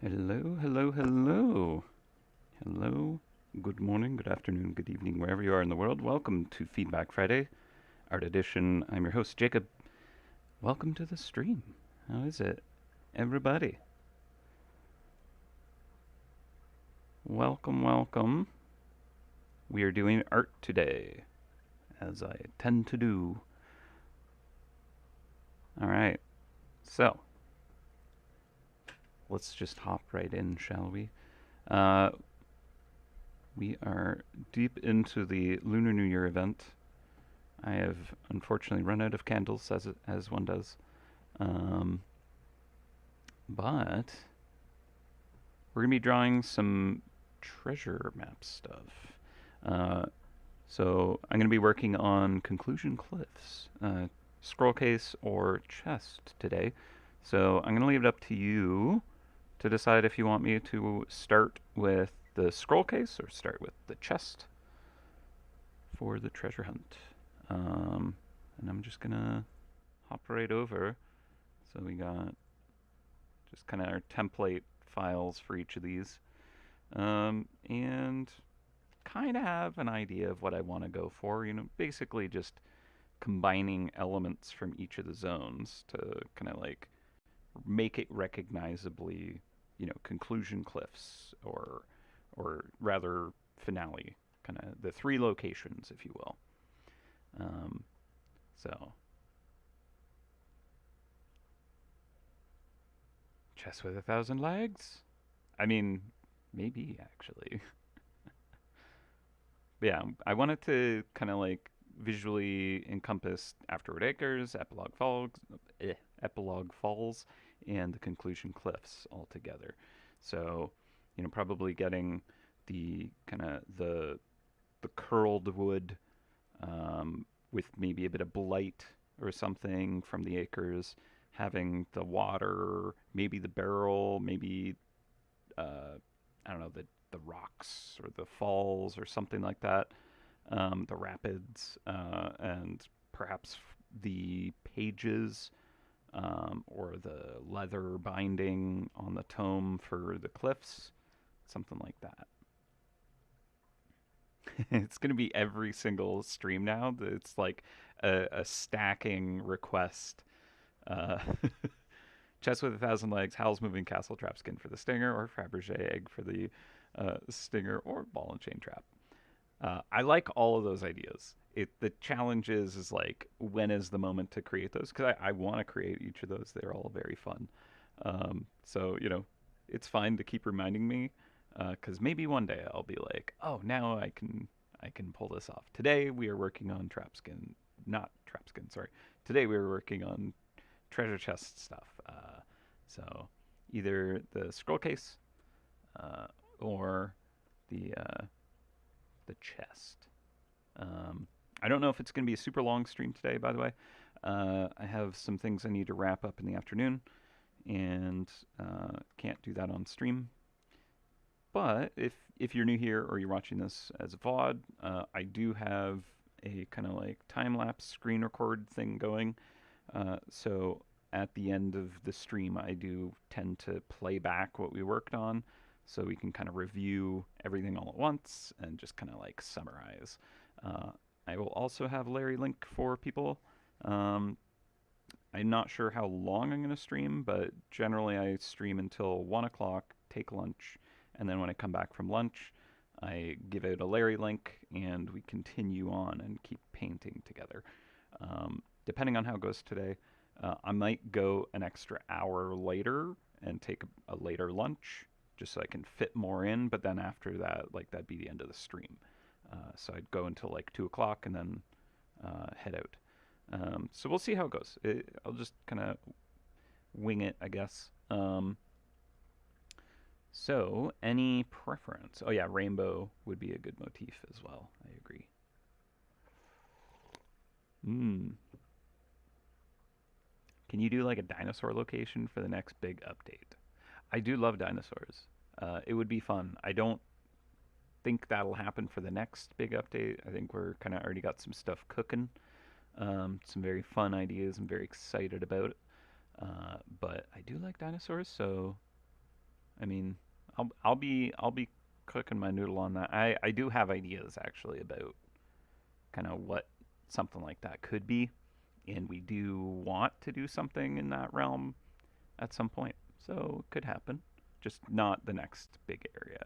Hello, hello, hello. Hello. Good morning, good afternoon, good evening, wherever you are in the world. Welcome to Feedback Friday, Art Edition. I'm your host, Jacob. Welcome to the stream. How is it, everybody? Welcome, welcome. We are doing art today, as I tend to do. All right, so let's just hop right in, shall we? Uh, we are deep into the Lunar New Year event. I have unfortunately run out of candles, as one does. Um, but we're going to be drawing some treasure map stuff. Uh, so I'm going to be working on Conclusion Cliffs, scroll case, or chest today. So I'm going to leave it up to you to decide if you want me to start with the scroll case or start with the chest for the treasure hunt. And I'm just going to hop right over. So we got just kind of our template files for each of these. And kind of have an idea of what I want to go for. Basically just combining elements from each of the zones to kind of like make it recognizably, conclusion cliffs or rather finale, kind of the three locations, if you will. Um, so chest with 1,000 legs. I mean, maybe actually. Yeah, I wanted to kind of like visually encompass Afterward Acres, Epilogue Falls, and the Conclusion Cliffs all together. So, probably getting the kind of the curled wood with maybe a bit of blight or something from the acres, having the water, maybe the barrel, maybe I don't know, the rocks or the falls or something like that, the rapids, and perhaps the pages or the leather binding on the tome for the cliffs, something like that. It's going to be every single stream now. It's like a stacking request. Uh, Chest with 1,000 legs, Howl's Moving Castle Trap Skin for the Stinger, or Fabergé Egg for the Stinger, or Ball and Chain Trap. I like all of those ideas. The challenge is like when is the moment to create those? Because I want to create each of those. They're all very fun. So it's fine to keep reminding me because maybe one day I'll be like, oh, now I can pull this off. Today we are working on trap skin, not trap skin. Sorry. Today we were working on treasure chest stuff. So either the scroll case uh, or the chest. Um, I don't know if it's going to be a super long stream today, by the way. I have some things I need to wrap up in the afternoon and can't do that on stream. But if you're new here or you're watching this as a VOD, I do have a kind of like time lapse screen record thing going. So at the end of the stream, I do tend to play back what we worked on so we can kind of review everything all at once and just kind of like summarize. Uh, I will also have Larry link for people. Um, I'm not sure how long I'm going to stream, but generally I stream until 1 o'clock, take lunch, and then when I come back from lunch, I give out a Larry link and we continue on and keep painting together. Depending on how it goes today, I might go an extra hour later and take a later lunch just so I can fit more in. But then after that, like that'd be the end of the stream. So I'd go until like 2 o'clock and then head out. So we'll see how it goes. I'll just kind of wing it, I guess. So any preference? Oh yeah, rainbow would be a good motif as well. I agree. Hmm. Can you do like a dinosaur location for the next big update? I do love dinosaurs. It would be fun. I don't think that'll happen for the next big update. I think we're kind of already got some stuff cooking, some very fun ideas. I'm very excited about it. But I do like dinosaurs, so I mean, I'll be cooking my noodle on that. I do have ideas actually about kind of what something like that could be, and we do want to do something in that realm at some point. So it could happen, just not the next big area.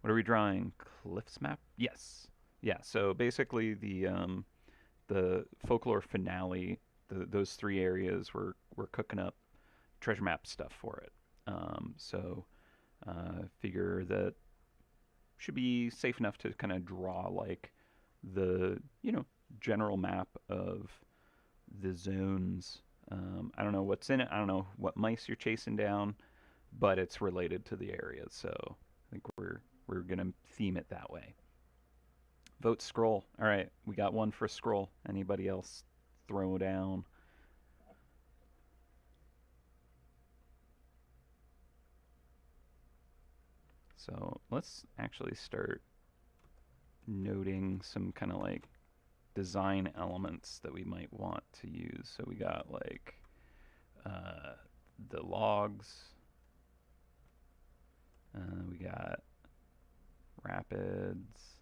What are we drawing? Cliffs map? Yes. Yeah. So basically, the folklore finale, those three areas, we're cooking up treasure map stuff for it. So figure that should be safe enough to kind of draw like the general map of the zones. I don't know what's in it. I don't know what mice you're chasing down, but it's related to the areas. So I think we're gonna theme it that way. Vote scroll. All right, we got one for scroll. Anybody else throw down? So let's actually start noting some kind of like design elements that we might want to use. So we got like uh, the logs. We got rapids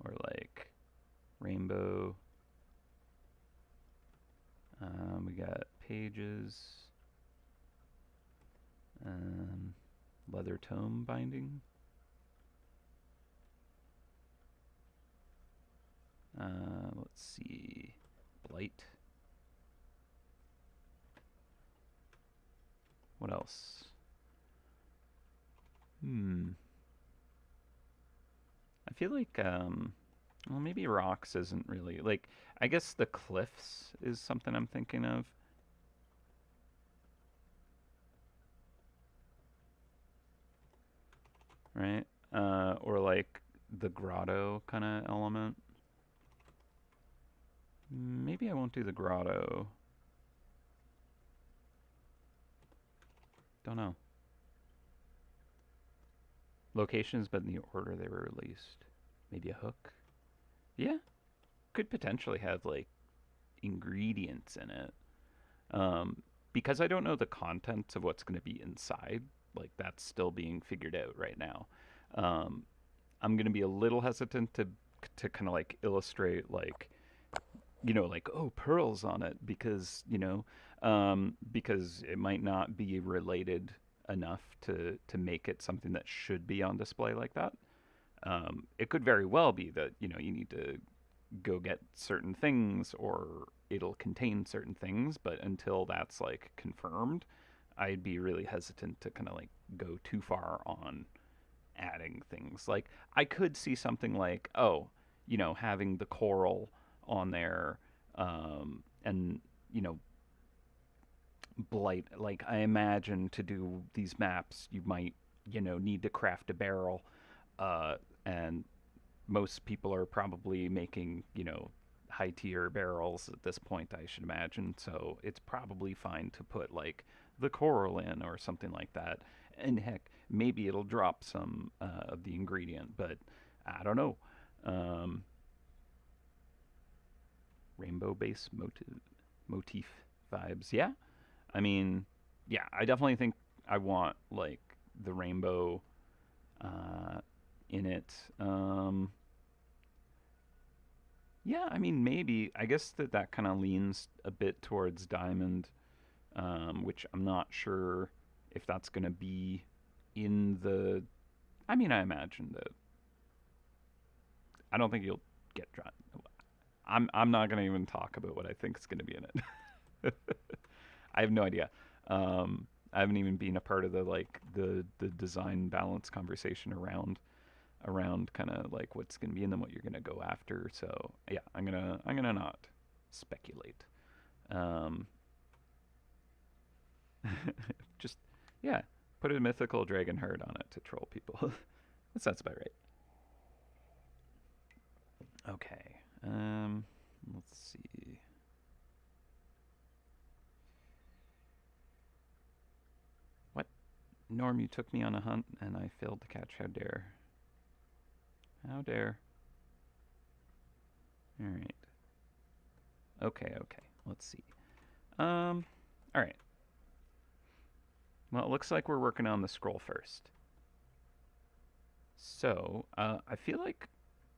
or like rainbow. We got pages. Leather tome binding. Let's see. Blight. What else? I feel like, well, maybe rocks isn't really like. I guess the cliffs is something I'm thinking of, right? Or like the grotto kind of element. Maybe I won't do the grotto. Don't know. Locations, but in the order they were released. Maybe a hook. Yeah, could potentially have like ingredients in it. Um, because I don't know the contents of what's going to be inside. Like that's still being figured out right now. Um, I'm going to be a little hesitant to kind of like illustrate like like oh pearls on it because because it might not be related enough to make it something that should be on display like that. It could very well be that you need to go get certain things or it'll contain certain things, but until that's like confirmed, I'd be really hesitant to kind of like go too far on adding things. Like I could see something like, oh, having the coral on there, and blight. Like I imagine to do these maps, you might need to craft a barrel, and most people are probably making high tier barrels at this point, I should imagine. So it's probably fine to put like the coral in or something like that. And heck, maybe it'll drop some of the ingredient, but I don't know. Um, Rainbow based motif vibes. Yeah, I mean, yeah, I definitely think I want like the rainbow uh, in it. Yeah, I mean, maybe. I guess that kind of leans a bit towards diamond, which I'm not sure if that's going to be in the. I mean, I imagine that. I don't think you'll get drawn. I'm not going to even talk about what I think is going to be in it. I have no idea. I haven't even been a part of the design balance conversation around kind of like what's going to be in them, what you're going to go after. So yeah, I'm gonna not speculate. Um, just yeah, put a mythical dragon herd on it to troll people. That sounds about right. Okay. Let's see. What? Norm, you took me on a hunt and I failed to catch. How dare? How dare? All right. Okay. Okay. Let's see. All right. Well, it looks like we're working on the scroll first. So, I feel like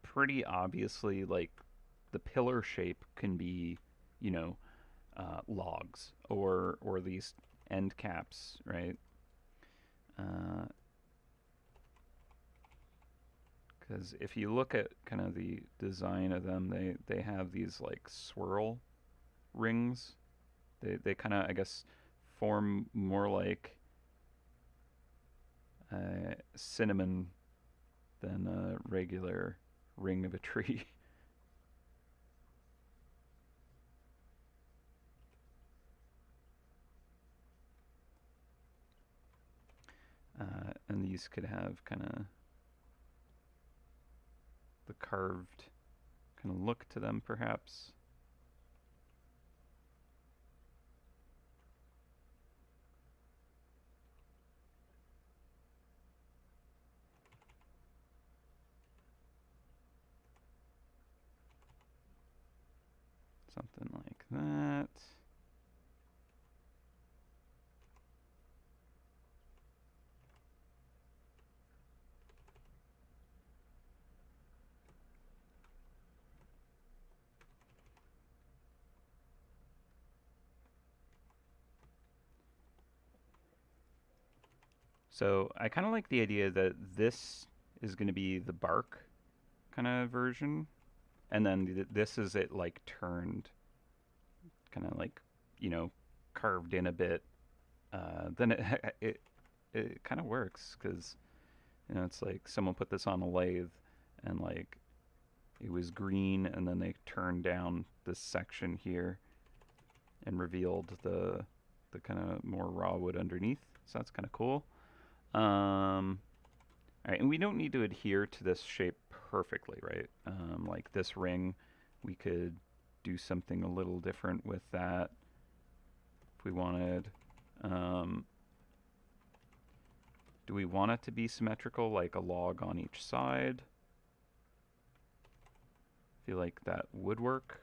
pretty obviously, like, the pillar shape can be, you know, logs or these end caps, right? Because if you look at kind of the design of them, they have these like swirl rings. They kind of, I guess, form more like cinnamon than a regular ring of a tree. And these could have kind of the carved kind of look to them, perhaps. Something like that. So I kind of like the idea that this is going to be the bark kind of version, and then this is it like turned, kind of like, you know, carved in a bit. Then it kind of works because, you know, it's like someone put this on a lathe and like it was green, and then they turned down this section here and revealed the kind of more raw wood underneath. So that's kind of cool. All right, and we don't need to adhere to this shape perfectly, right? Like this ring, we could do something a little different with that if we wanted. Um, do we want it to be symmetrical, like a log on each side? I feel like that would work.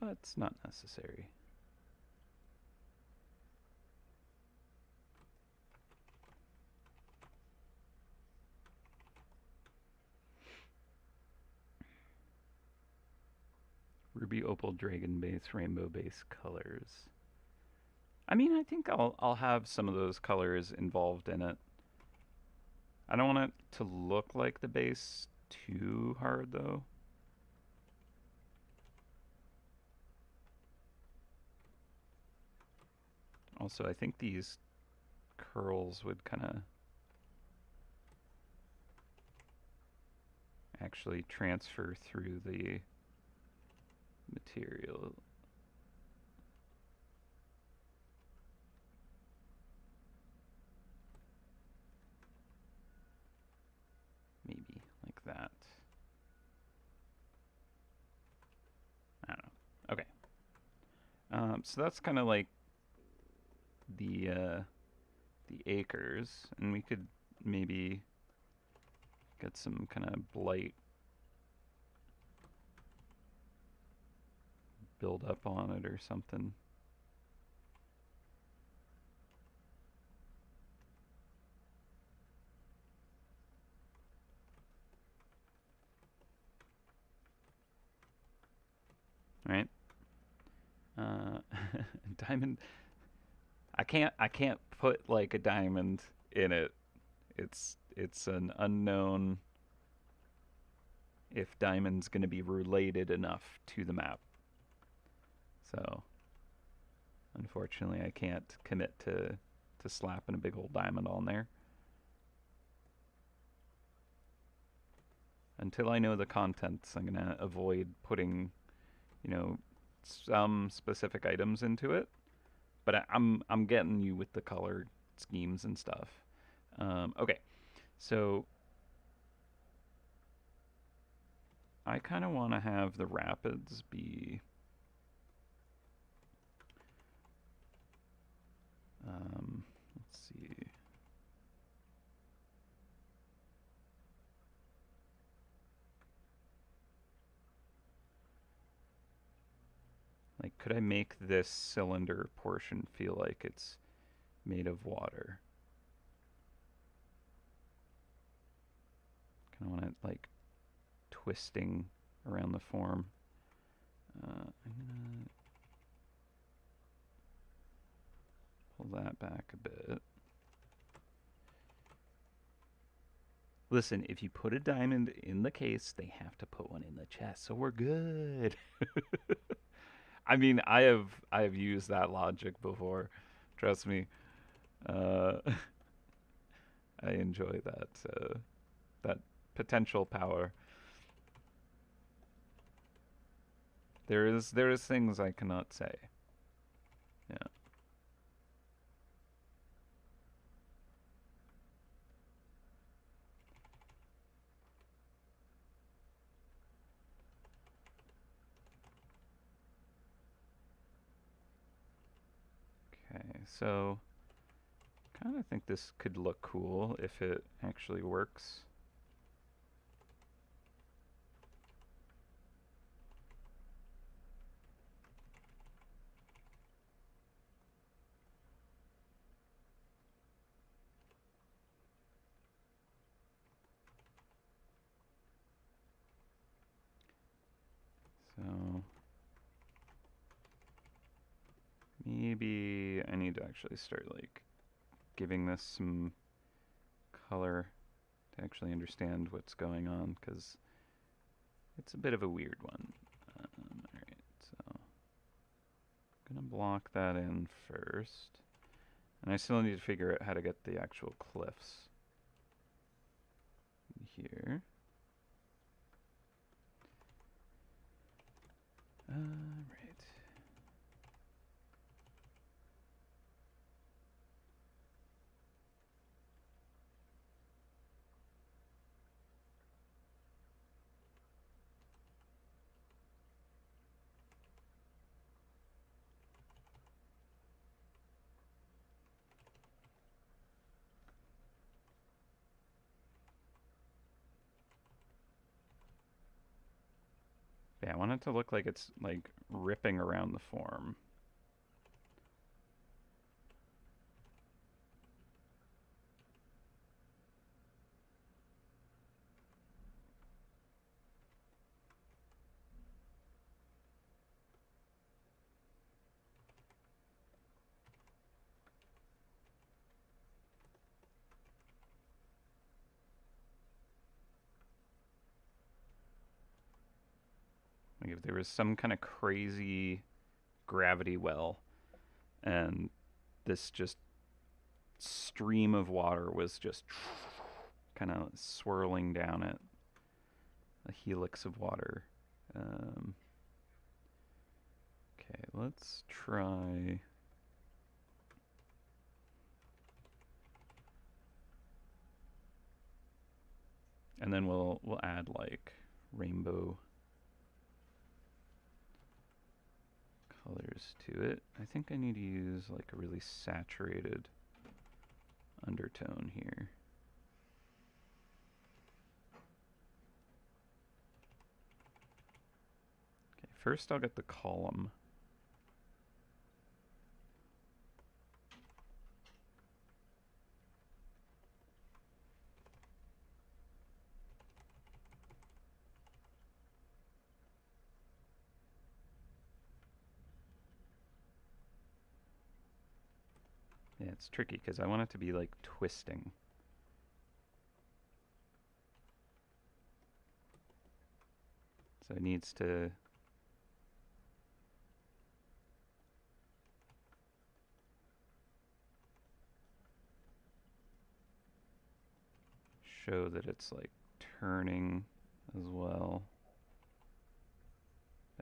But it's not necessary. Ruby, opal, dragon base, rainbow base colors. I mean, I think I'll have some of those colors involved in it. I don't want it to look like the base too hard though. Also, I think these curls would kind of actually transfer through the material. Maybe like that. I don't know. Okay. So that's kind of like the acres, and we could maybe get some kind of blight build up on it or something. Right? Uh, diamond. I can't put like a diamond in it. It's an unknown if diamond's going to be related enough to the map. So unfortunately, I can't commit to slapping a big old diamond on there until I know the contents. I'm gonna avoid putting, you know, some specific items into it. But I'm getting you with the color schemes and stuff. Okay, so I kind of want to have the rapids be could I make this cylinder portion feel like it's made of water? Kind of want it like twisting around the form. I'm gonna pull that back a bit. Listen, if you put a diamond in the case, they have to put one in the chest, so we're good. I mean, I have used that logic before. Trust me. Uh, I enjoy that potential power. There is things I cannot say. Yeah. Okay, so kind of think this could look cool if it actually works. So maybe I need to actually start like giving this some color to actually understand what's going on, because it's a bit of a weird one. Alright, so I'm gonna block that in first. And I still need to figure out how to get the actual cliffs here. Right. Yeah, I want it to look like it's like ripping around the form. Like if there was some kind of crazy gravity well and this just stream of water was just kind of swirling down it, a helix of water. Okay, let's try. And then we'll add like rainbow colors to it. I think I need to use like a really saturated undertone here. Okay, first I'll get the column. Yeah, it's tricky because I want it to be like twisting. So it needs to show that it's like turning as well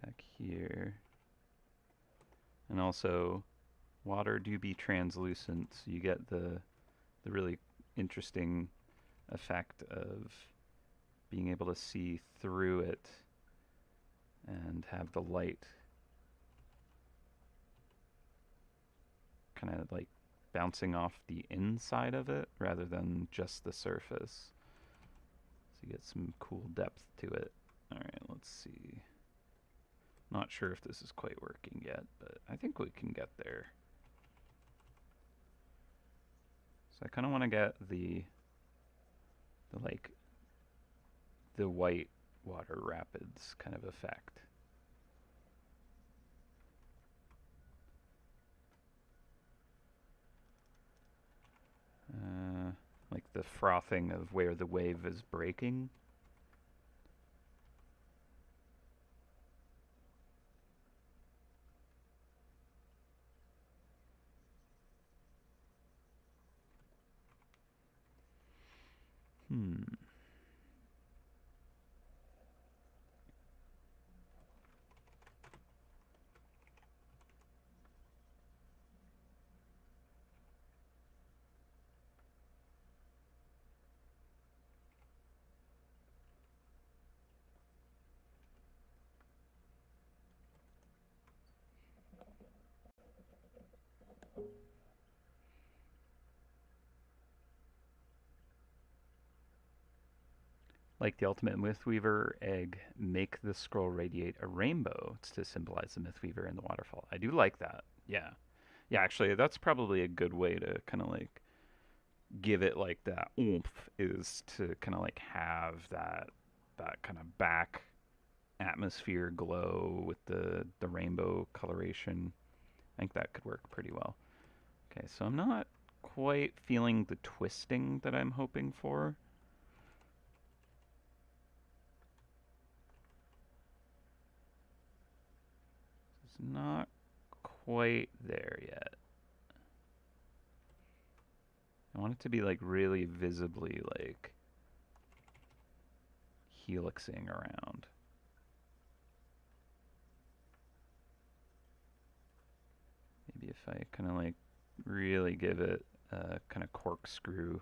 back here. And also water do be translucent, so you get the really interesting effect of being able to see through it and have the light kind of like bouncing off the inside of it rather than just the surface. So you get some cool depth to it. All right, let's see. Not sure if this is quite working yet, but I think we can get there. So I kind of want to get the like the white water rapids kind of effect. Like the frothing of where the wave is breaking. Hmm. Like the ultimate Mythweaver egg, make the scroll radiate a rainbow to symbolize the Mythweaver in the waterfall. I do like that. Yeah. Yeah, actually, that's probably a good way to kind of like give it like that oomph, is to kind of like have that kind of back atmosphere glow with the rainbow coloration. I think that could work pretty well. Okay, so I'm not quite feeling the twisting that I'm hoping for. It's not quite there yet. I want it to be like really visibly like helixing around. Maybe if I kind of like really give it a kind of corkscrew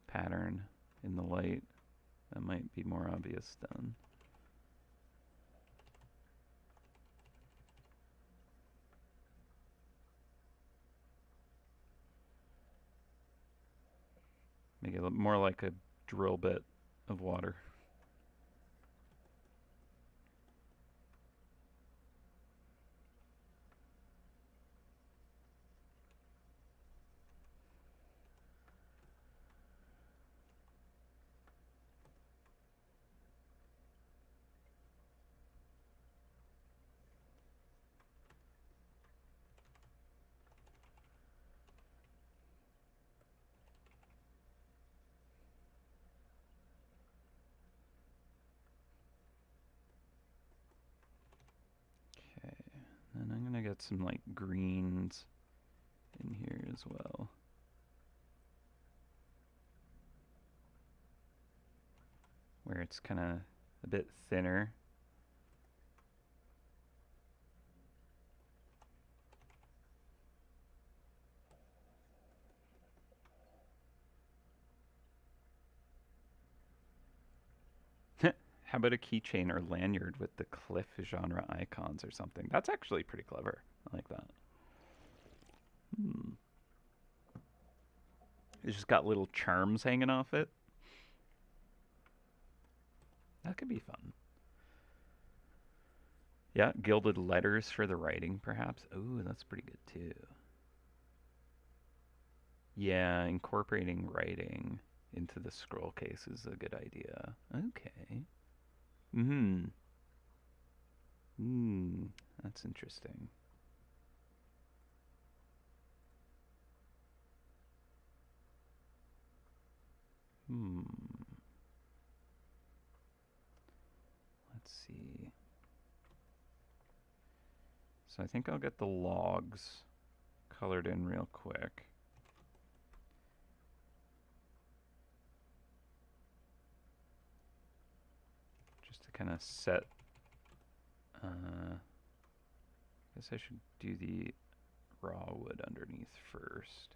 pattern in the light, that might be more obvious then. Make it look more like a drill bit of water. Okay, and I'm gonna get some like greens in here as well. Where it's kind of a bit thinner. How about a keychain or lanyard with the cliff genre icons or something? That's actually pretty clever. I like that. Hmm. It's just got little charms hanging off it. That could be fun. Yeah, gilded letters for the writing, perhaps. Ooh, that's pretty good too. Yeah, incorporating writing into the scroll case is a good idea. Okay. Hmm. Hmm. That's interesting. Hmm. Let's see. So I think I'll get the logs colored in real quick. Just to kind of set. I guess I should do the raw wood underneath first.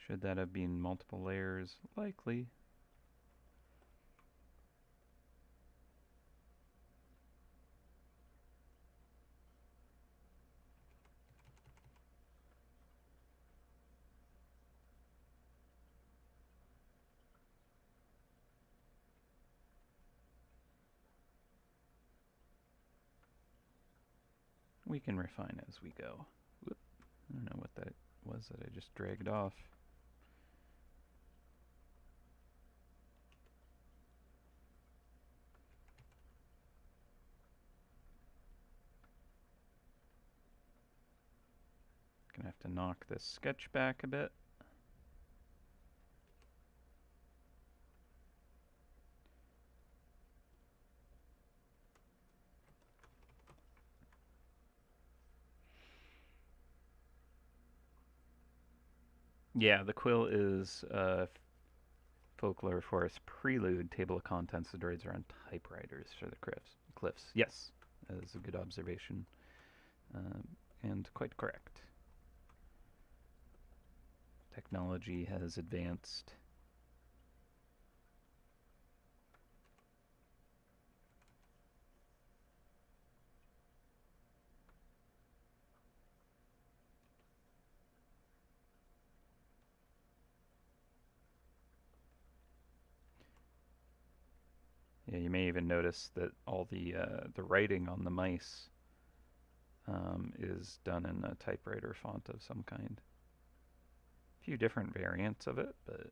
Should that have been multiple layers? Likely. We can refine as we go. Whoop. I don't know what that was that I just dragged off. Gonna have to knock this sketch back a bit. Yeah, the quill is Folklore Forest Prelude. Table of contents. The droids are on typewriters for the cliffs. Yes, that is a good observation, and quite correct. Technology has advanced. Yeah, you may even notice that all the writing on the mice is done in a typewriter font of some kind. A few different variants of it, but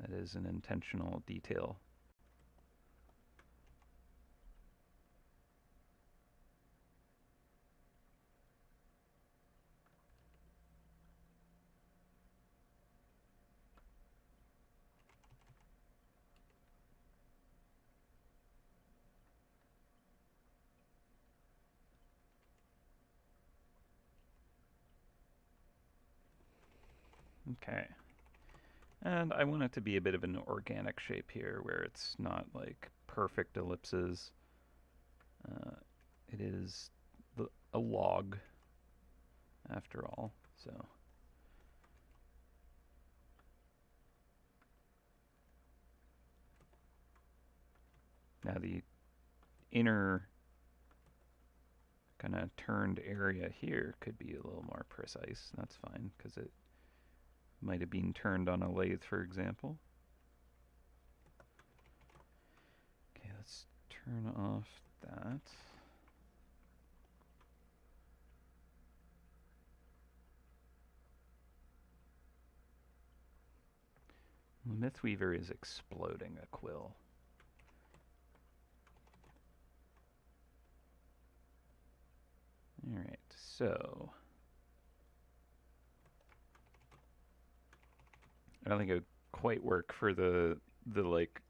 that is an intentional detail. Okay. And I want it to be a bit of an organic shape here where it's not like perfect ellipses. It is a log after all, so. Now the inner kind of turned area here could be a little more precise. That's fine because it might have been turned on a lathe, for example. Okay, let's turn off that. The Mythweaver is exploding a quill. All right, so I don't think it would quite work for the like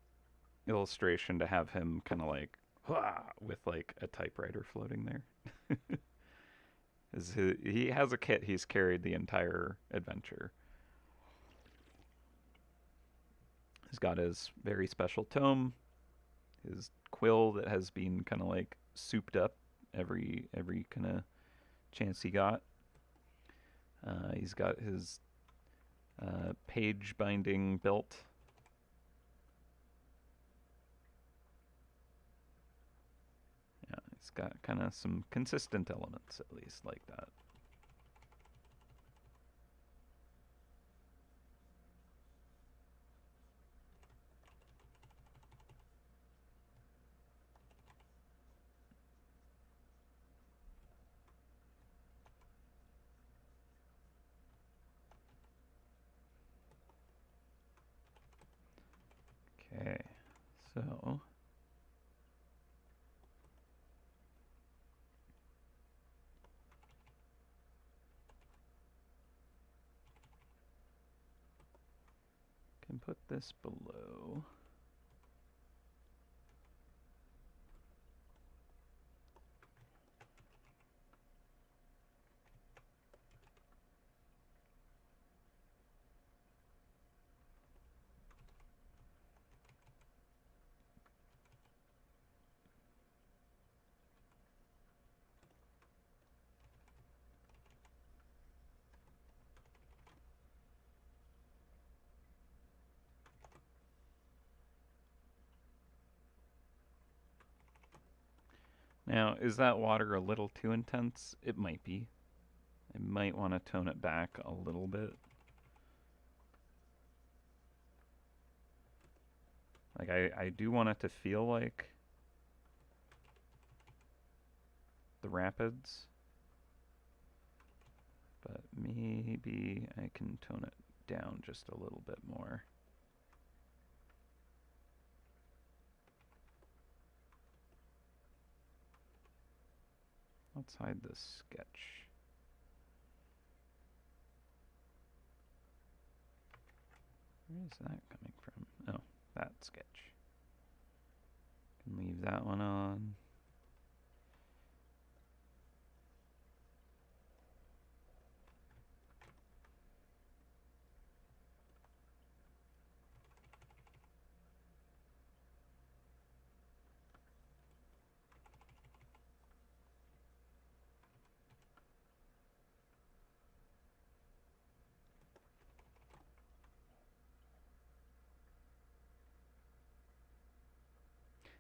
illustration to have him kind of like with like a typewriter floating there. He has a kit he's carried the entire adventure. He's got his very special tome, his quill that has been kind of like souped up every kind of chance he got. He's got his page binding belt. Yeah, it's got kind of some consistent elements, at least, like that. Okay, so can put this below. Now, is that water a little too intense? It might be. I might want to tone it back a little bit. Like, I do want it to feel like the rapids, but maybe I can tone it down just a little bit more. Let's hide this sketch. Where is that coming from? Oh, that sketch. Can leave that one on.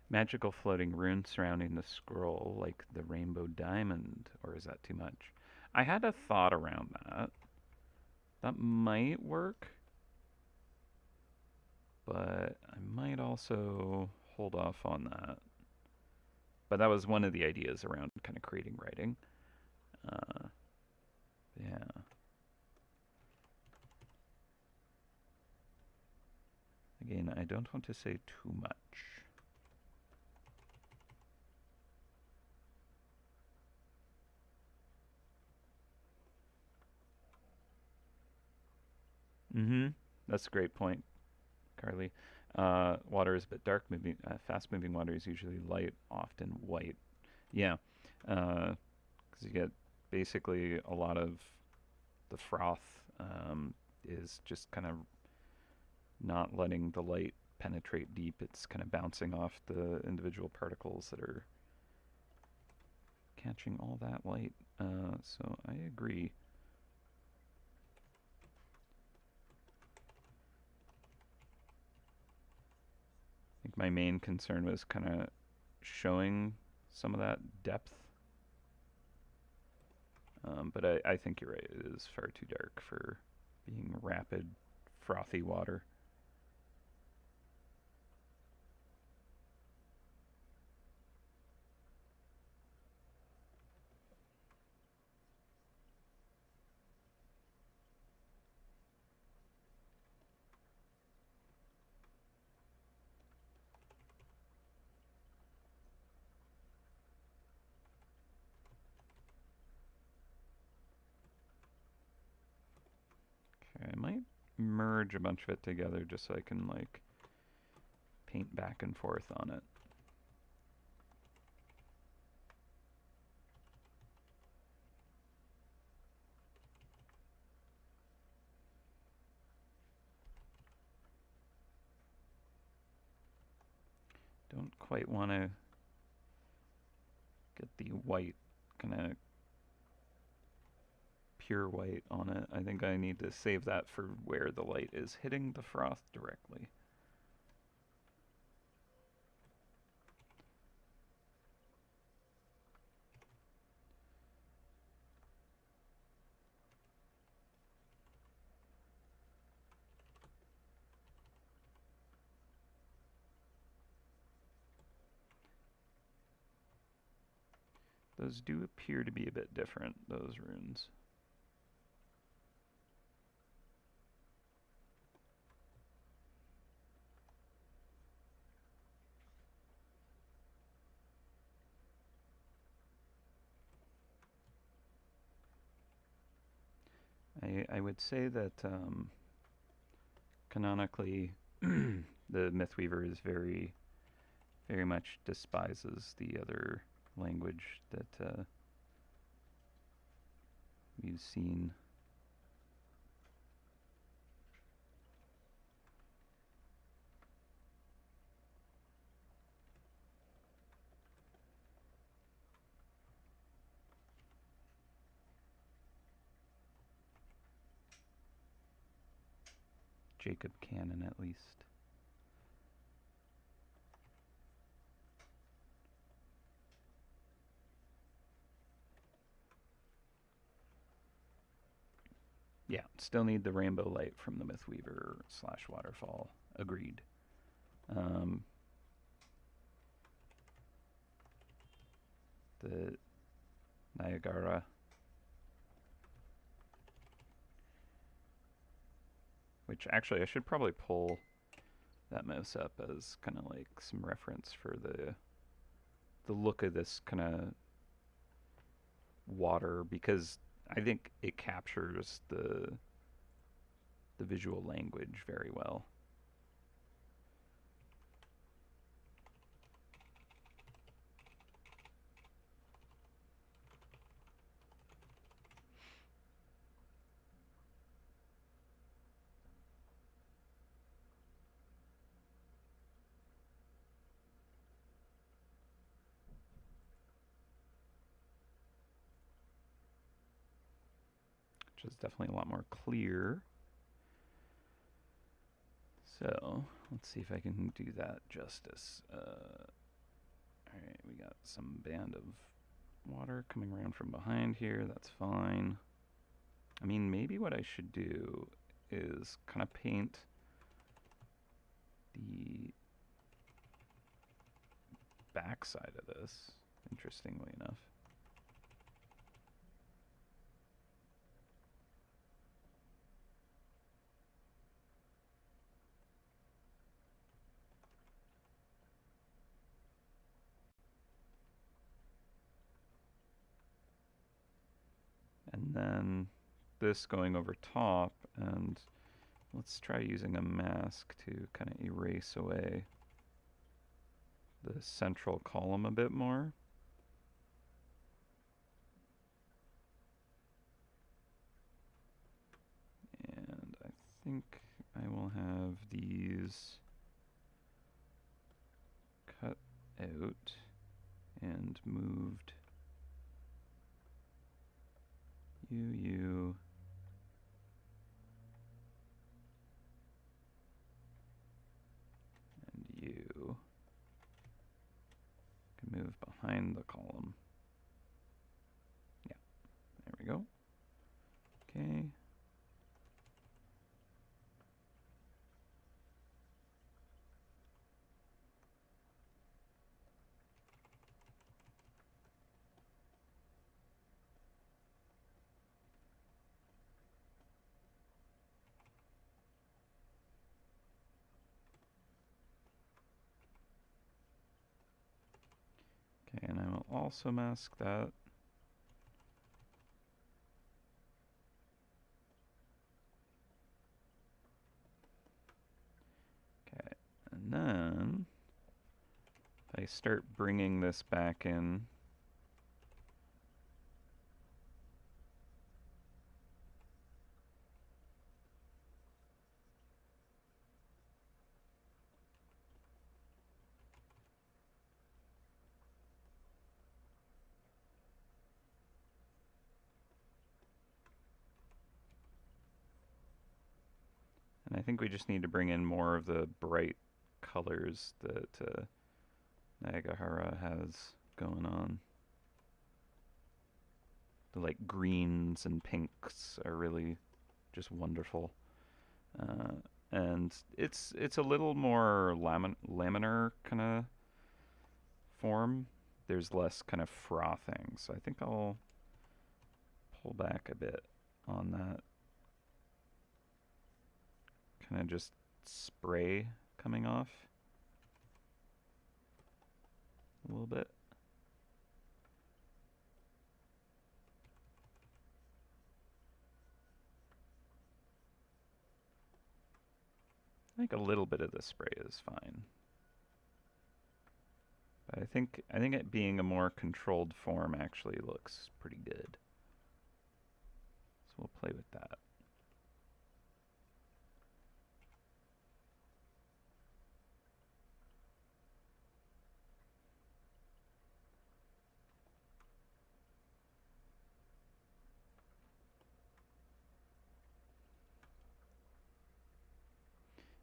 Magical floating rune surrounding the scroll like the rainbow diamond, or is that too much? I had a thought around that. That might work, but I might also hold off on that. But that was one of the ideas around kind of creating writing. Yeah. Again, I don't want to say too much. Mm-hmm. That's a great point, Carly. Water is a bit dark. Moving, fast-moving water is usually light, often white. Yeah, because you get basically a lot of the froth is just kind of not letting the light penetrate deep. It's kind of bouncing off the individual particles that are catching all that light. So I agree. I think my main concern was kind of showing some of that depth. But I think you're right. It is far too dark for being rapid, frothy water. Okay, I might merge a bunch of it together just so I can like paint back and forth on it. Don't quite want to get the white, kind of pure white on it. I think I need to save that for where the light is hitting the froth directly. Those do appear to be a bit different, those runes. I would say that canonically the Mythweaver is very much despises the other language that we've seen. Jacob Cannon, at least. Yeah, still need the rainbow light from the Mythweaver / waterfall. Agreed. Um, the Niagara, which actually I should probably pull that mouse up as kind of like some reference for the look of this kind of water, because I think it captures the visual language very well. Which is definitely a lot more clear. So let's see if I can do that justice. Alright, we got some band of water coming around from behind here. That's fine. I mean, maybe what I should do is kind of paint the backside of this, interestingly enough. And then this going over top, and let's try using a mask to kind of erase away the central column a bit more. And I think I will have these cut out and moved you, and you can move behind the column. Yeah, there we go. Okay. Okay, and I will also mask that. Okay, and then if I start bringing this back in, and I think we just need to bring in more of the bright colors that Nagahara has going on. The like greens and pinks are really just wonderful. Uh, and it's a little more laminar kind of form. There's less kind of frothing, so I think I'll pull back a bit on that. Kind of just spray coming off a little bit. I think a little bit of the spray is fine. But I think it being a more controlled form actually looks pretty good. So we'll play with that.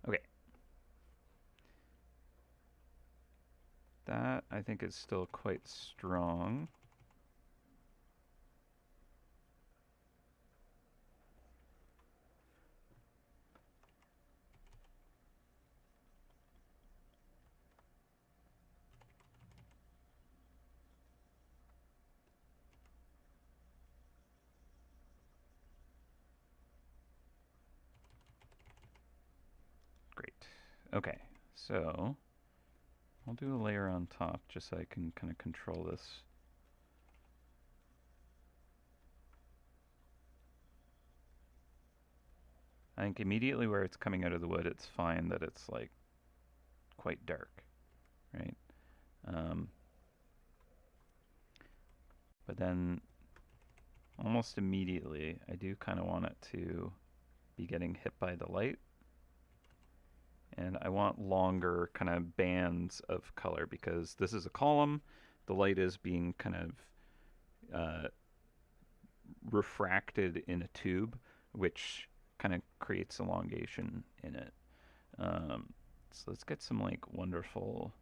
Okay. That I think is still quite strong. Okay, so I'll do a layer on top just so I can kind of control this. I think immediately where it's coming out of the wood, it's fine that it's like quite dark, right? Um, but then almost immediately, I do kind of want it to be getting hit by the light. And I want longer kind of bands of color because this is a column. The light is being kind of refracted in a tube, which kind of creates elongation in it. So let's get some like wonderful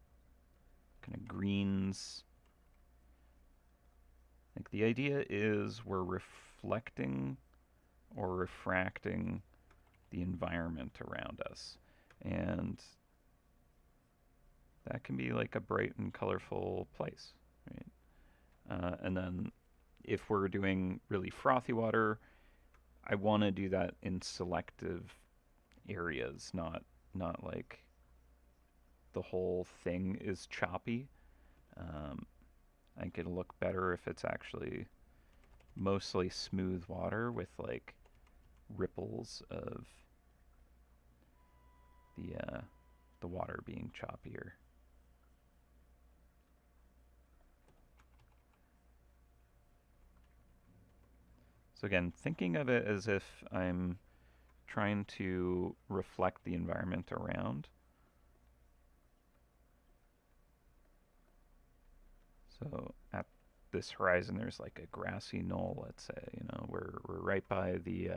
kind of greens. Like the idea is we're reflecting or refracting the environment around us. And that can be like a bright and colorful place, right? And then if we're doing really frothy water, I want to do that in selective areas, not like the whole thing is choppy. I think it'll look better if it's actually mostly smooth water with like ripples of the water being choppier. So again, thinking of it as if I'm trying to reflect the environment around. So at this horizon, there's like a grassy knoll. Let's say, we're right by the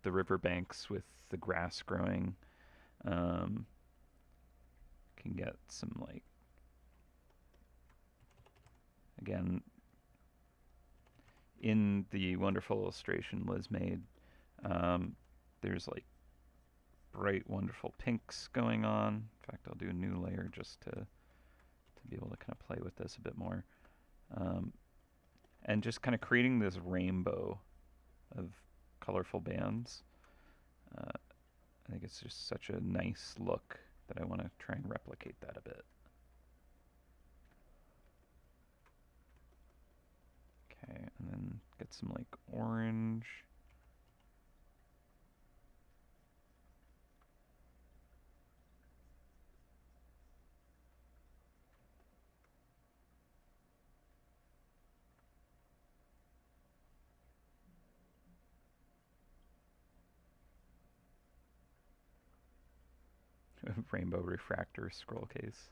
riverbanks with the grass growing. Can get some like again in the wonderful illustration Liz made. There's like bright, wonderful pinks going on. In fact, I'll do a new layer just to be able to kind of play with this a bit more. And just kind of creating this rainbow of colorful bands. I think it's just such a nice look that I want to try and replicate that a bit. Okay, and then get some like orange. Rainbow refractor scroll case.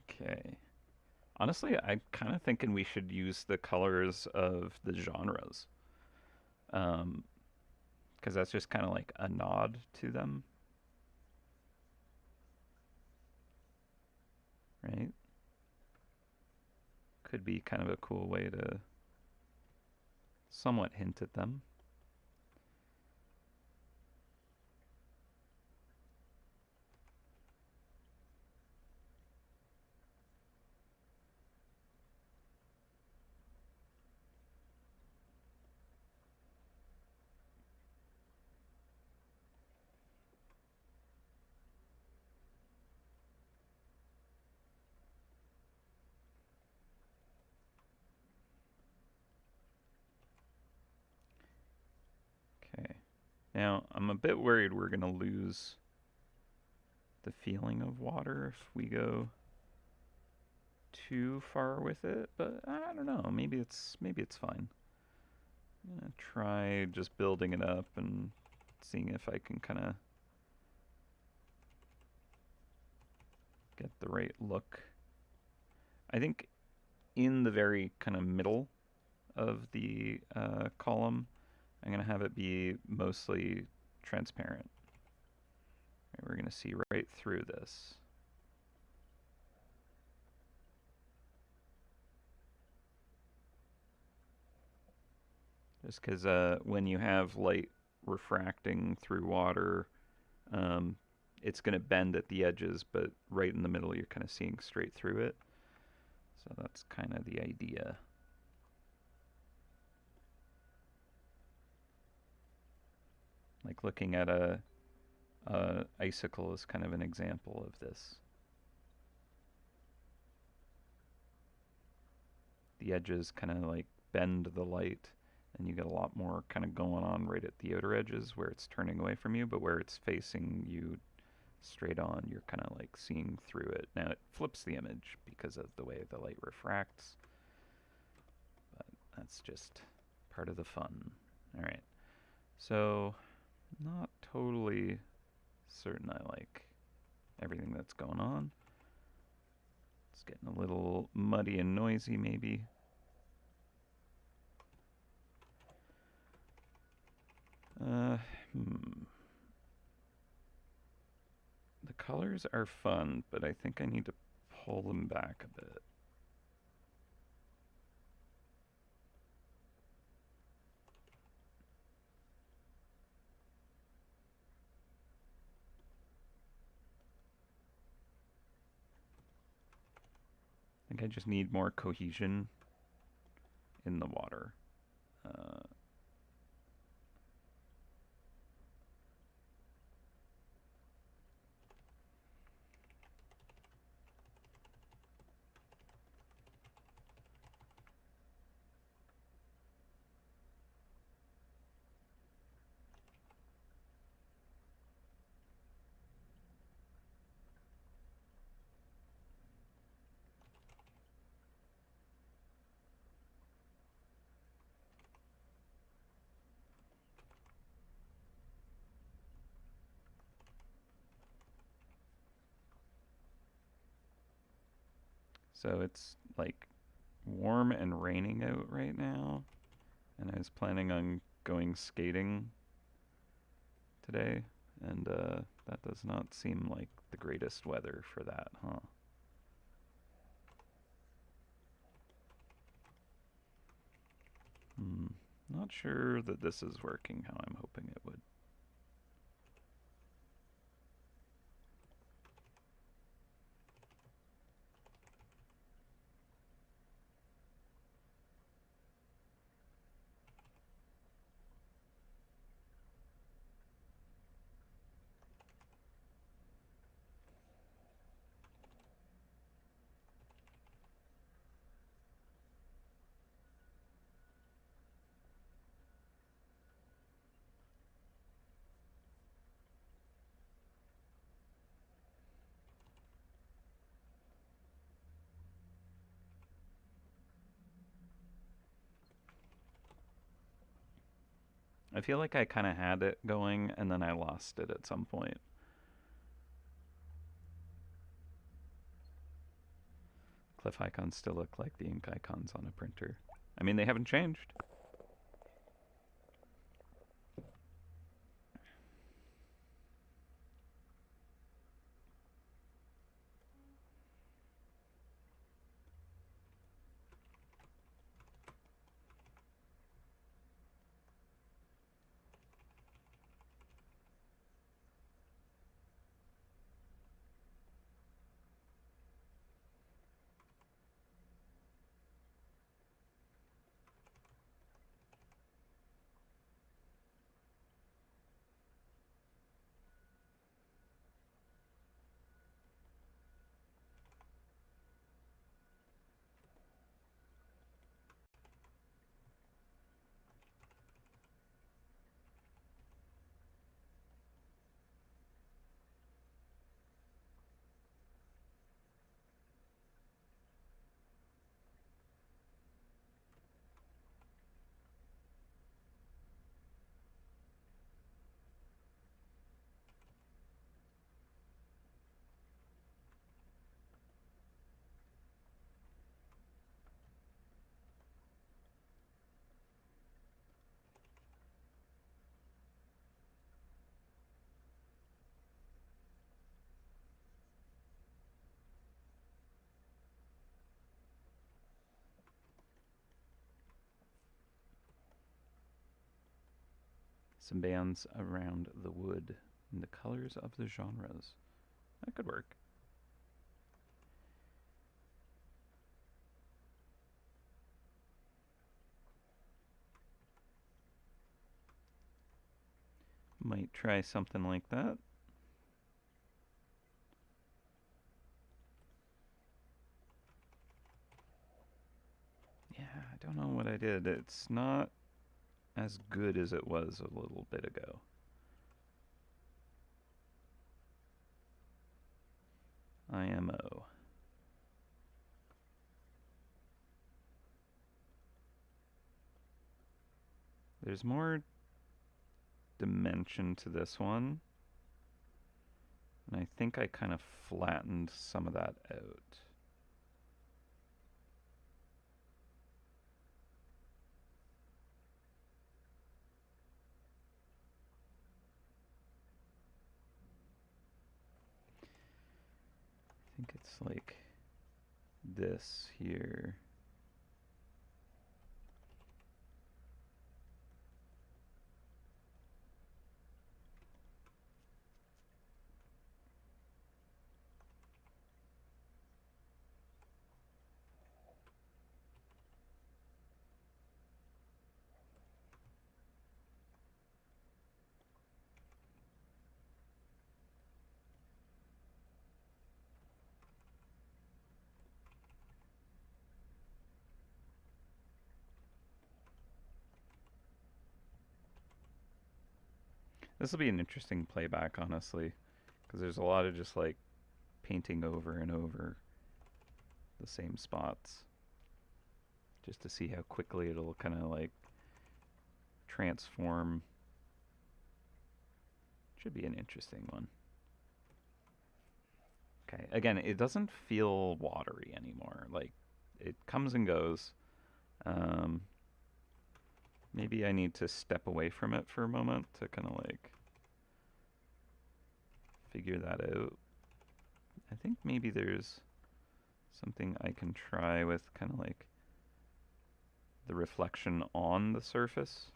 Okay. Honestly, I'm kind of thinking we should use the colors of the genres. Because that's just kind of like a nod to them, right? Could be kind of a cool way to somewhat hint at them. Okay. Now, I'm a bit worried we're going to lose the feeling of water if we go too far with it, but I don't know. Maybe it's fine. I'm gonna try just building it up and seeing if I can kind of get the right look. I think in the very kind of middle of the column, I'm gonna have it be mostly transparent. Right, we're gonna see right through this. Just because when you have light refracting through water, um, it's going to bend at the edges, but right in the middle, you're kind of seeing straight through it. So that's kind of the idea. Like looking at a icicle is kind of an example of this. The edges kind of like bend the light, and you get a lot more kind of going on right at the outer edges where it's turning away from you, but where it's facing you straight on, you're kind of like seeing through it. Now it flips the image because of the way the light refracts, but that's just part of the fun. All right, so not totally certain I like everything that's going on. It's getting a little muddy and noisy maybe. Uh, hmm. The colors are fun, but I think I need to pull them back a bit. I think I just need more cohesion in the water. Uh, so it's like warm and raining out right now, and I was planning on going skating today, and that does not seem like the greatest weather for that, huh? Hmm. Not sure that this is working how I'm hoping it would. I feel like I kind of had it going, and then I lost it at some point. Cliff icons still look like the ink icons on a printer. I mean, they haven't changed. Some bands around the wood in the colors of the genres. That could work. Might try something like that. Yeah, I don't know what I did. It's not as good as it was a little bit ago. IMO. There's more dimension to this one. And I think I kind of flattened some of that out. I think it's like this here. This will be an interesting playback, honestly, because there's a lot of just like painting over and over the same spots just to see how quickly it'll kind of like transform. Should be an interesting one. Okay, again, it doesn't feel watery anymore. Like, it comes and goes. Um, maybe I need to step away from it for a moment to kind of like figure that out. I think maybe there's something I can try with kind of like the reflection on the surface.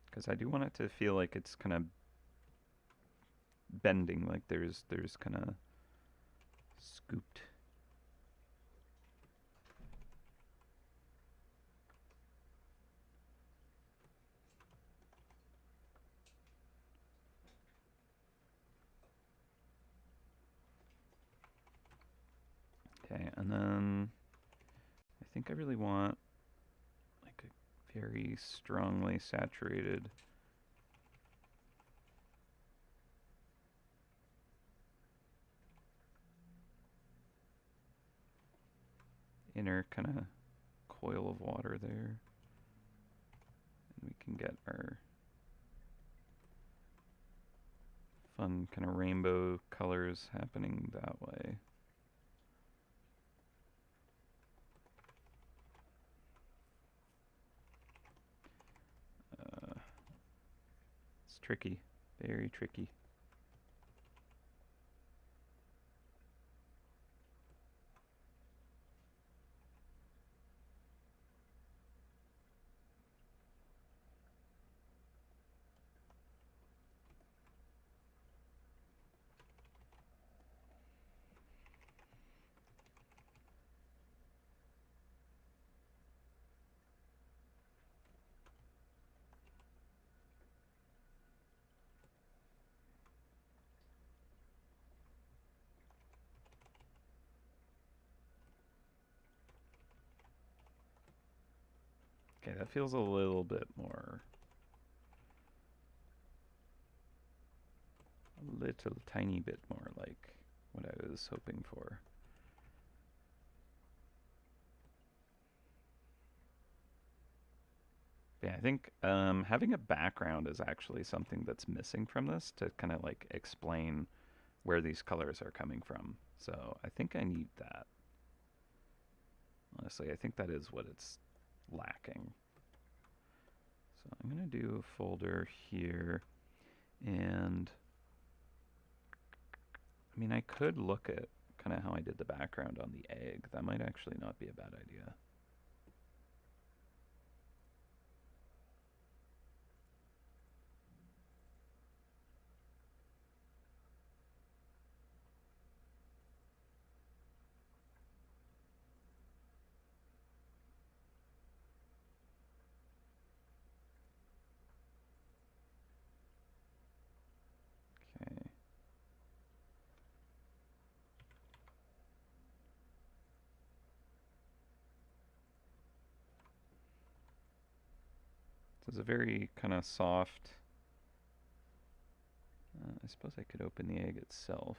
Because I do want it to feel like it's kind of bending, like there's kind of scooped. Okay, and then I think I really want like a very strongly saturated inner kind of coil of water there. And we can get our fun kind of rainbow colors happening that way. It's tricky, very tricky. Okay, that feels a little bit more, a little tiny bit more like what I was hoping for. Yeah, I think having a background is actually something that's missing from this to kind of like explain where these colors are coming from. So I think I need that. Honestly, I think that is what it's lacking. So I'm going to do a folder here, and I mean, I could look at kind of how I did the background on the egg. That might actually not be a bad idea. So it's a very kind of soft. I suppose I could open the egg itself.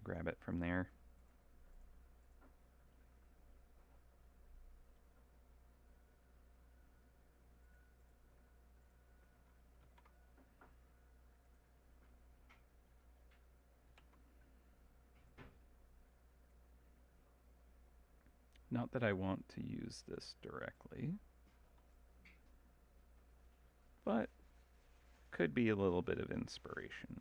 Grab it from there. Not that I want to use this directly, but could be a little bit of inspiration.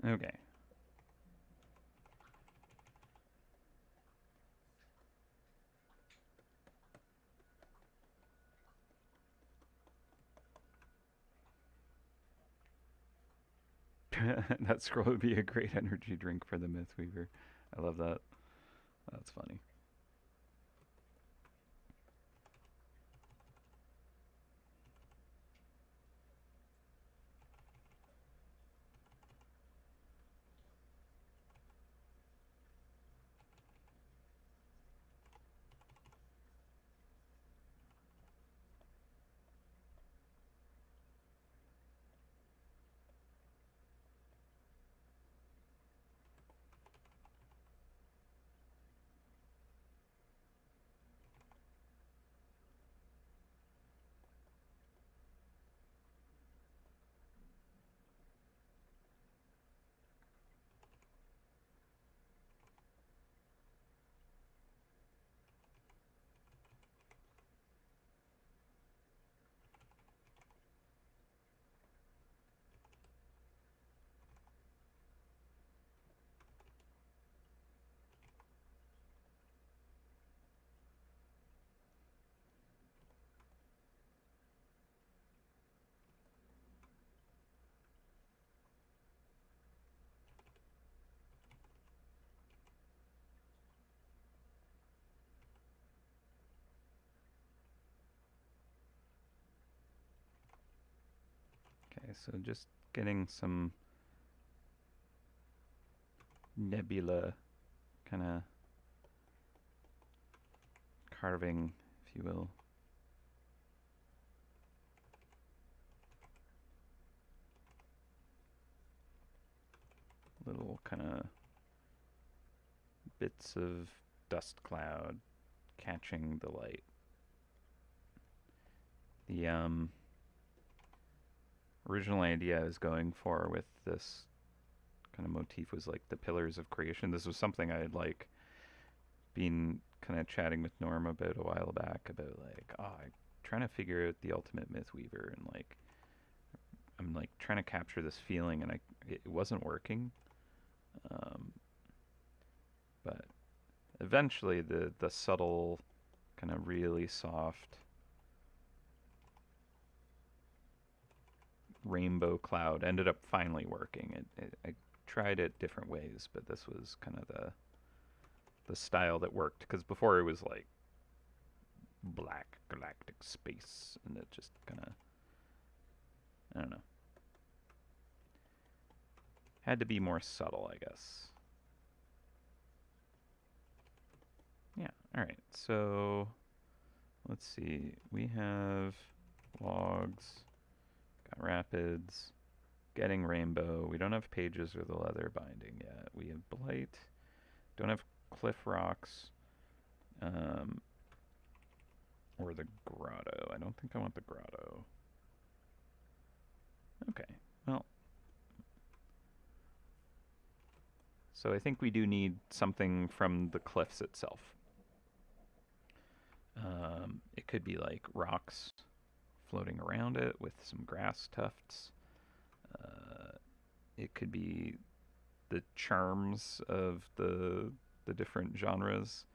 Great. Okay. That scroll would be a great energy drink for the Mythweaver. I love that. That's funny. Okay, so just getting some nebula kind of carving, if you will. Little kind of bits of dust cloud catching the light. The original idea I was going for with this kind of motif was like the pillars of creation. This was something I had like been kind of chatting with Norm about a while back about like, oh, I'm trying to figure out the ultimate Mythweaver, and like I'm like trying to capture this feeling, and it wasn't working. Um, but eventually, the subtle, kind of really soft rainbow cloud ended up finally working. I tried it different ways, but this was kind of the style that worked, because before it was like black galactic space, and it just kind of, I don't know, had to be more subtle, I guess. Yeah, all right, so let's see, we have logs, got rapids, getting rainbow. We don't have pages or the leather binding yet. We have blight, don't have cliff rocks, or the grotto. I don't think I want the grotto. Okay, well, So I think we do need something from the cliffs itself. It could be like rocks floating around it with some grass tufts. Uh, it could be the charms of the different genres.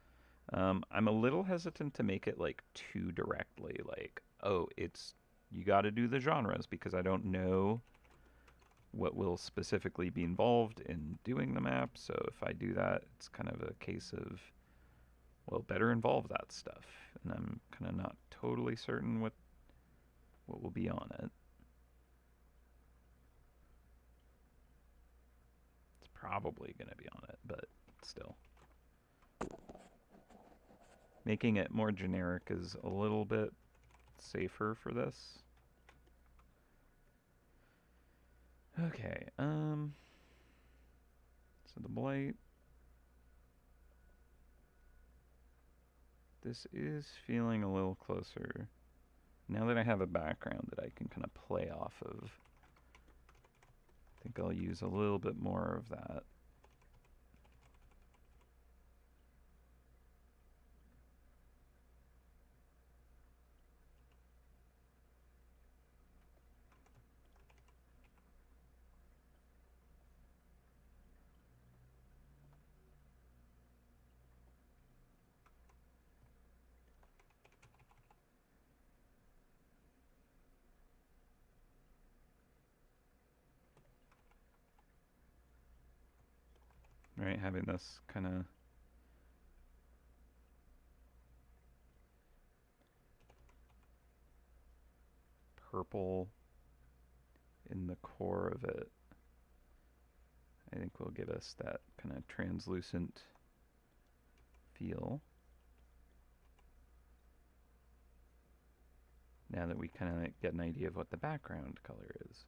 I'm a little hesitant to make it like too directly like, oh, it's you got to do the genres because I don't know what will specifically be involved in doing the map. So if I do that, it's kind of a case of, well, better involve that stuff. And I'm kind of not totally certain what will be on it. It's probably going to be on it, but still. Making it more generic is a little bit safer for this. Okay, so the blight. This is feeling a little closer. Now that I have a background that I can kind of play off of, I think I'll use a little bit more of that. Right, having this kind of purple in the core of it, I think will give us that kind of translucent feel. Now that we kind of get an idea of what the background color is.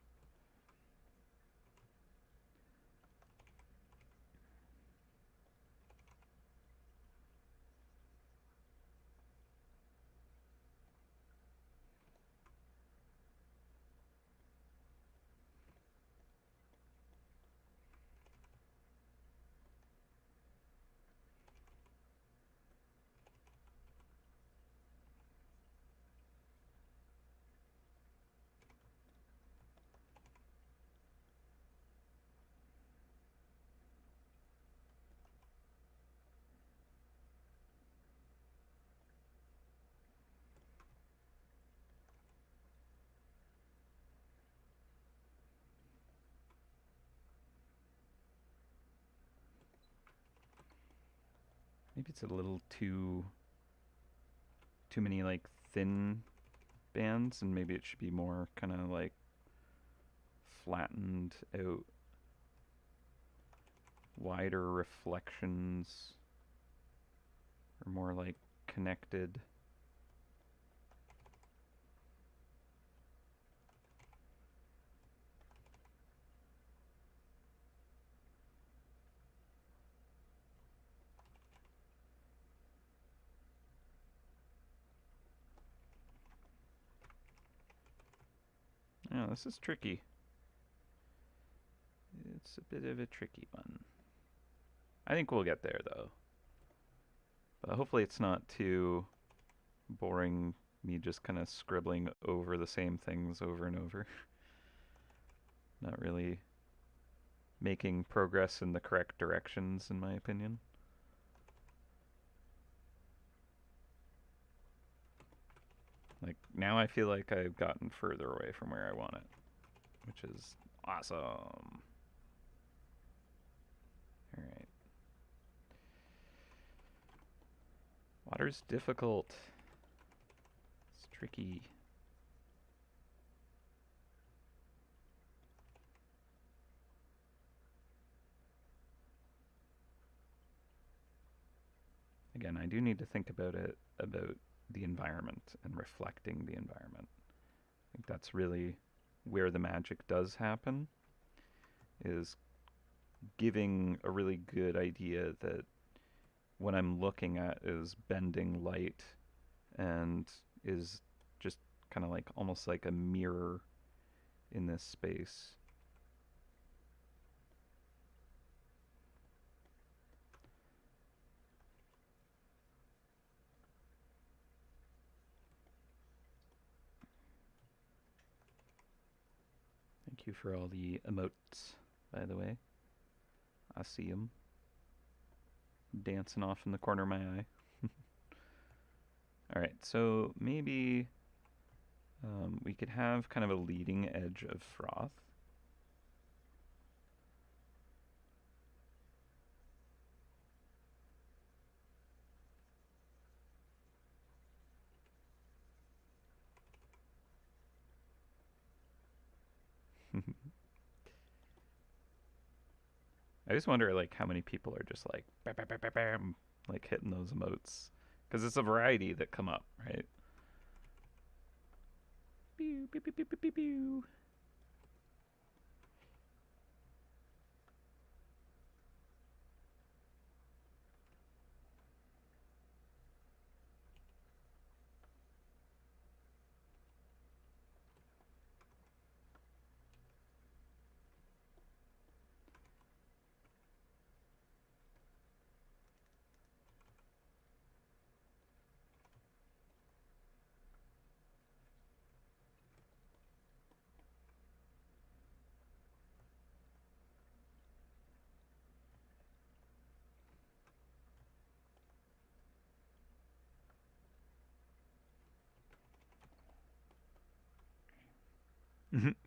Maybe it's a little too many like thin bands, and maybe it should be more kind of like flattened out, wider reflections, or more like connected. Oh, this is tricky. It's a bit of a tricky one. I think we'll get there though. But hopefully it's not too boring, me just kind of scribbling over the same things over and over. Not really making progress in the correct directions, in my opinion. Like, now I feel like I've gotten further away from where I want it, which is awesome. Alright. Water's difficult. It's tricky. Again, I do need to think about the environment and reflecting the environment. I think that's really where the magic does happen, is giving a really good idea that what I'm looking at is bending light and is just kind of like almost like a mirror in this space. you for all the emotes, by the way. I see them dancing off in the corner of my eye. All right, so maybe we could have kind of a leading edge of froth. I just wonder like how many people are just like bam, bam, bam, bam, bam, like hitting those emotes because it's a variety that come up, right? Pew, pew, pew, pew, pew, pew, pew.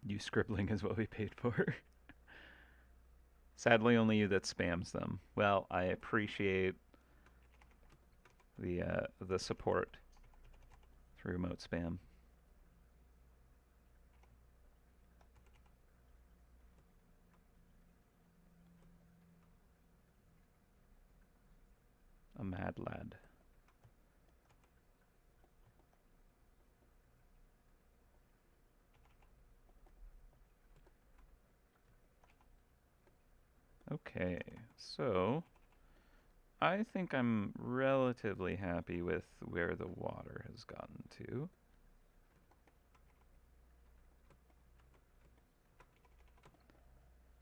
You scribbling is what we paid for. Sadly, only you that spams them. Well, I appreciate the support through emote spam. A mad lad. Okay, so I think I'm relatively happy with where the water has gotten to.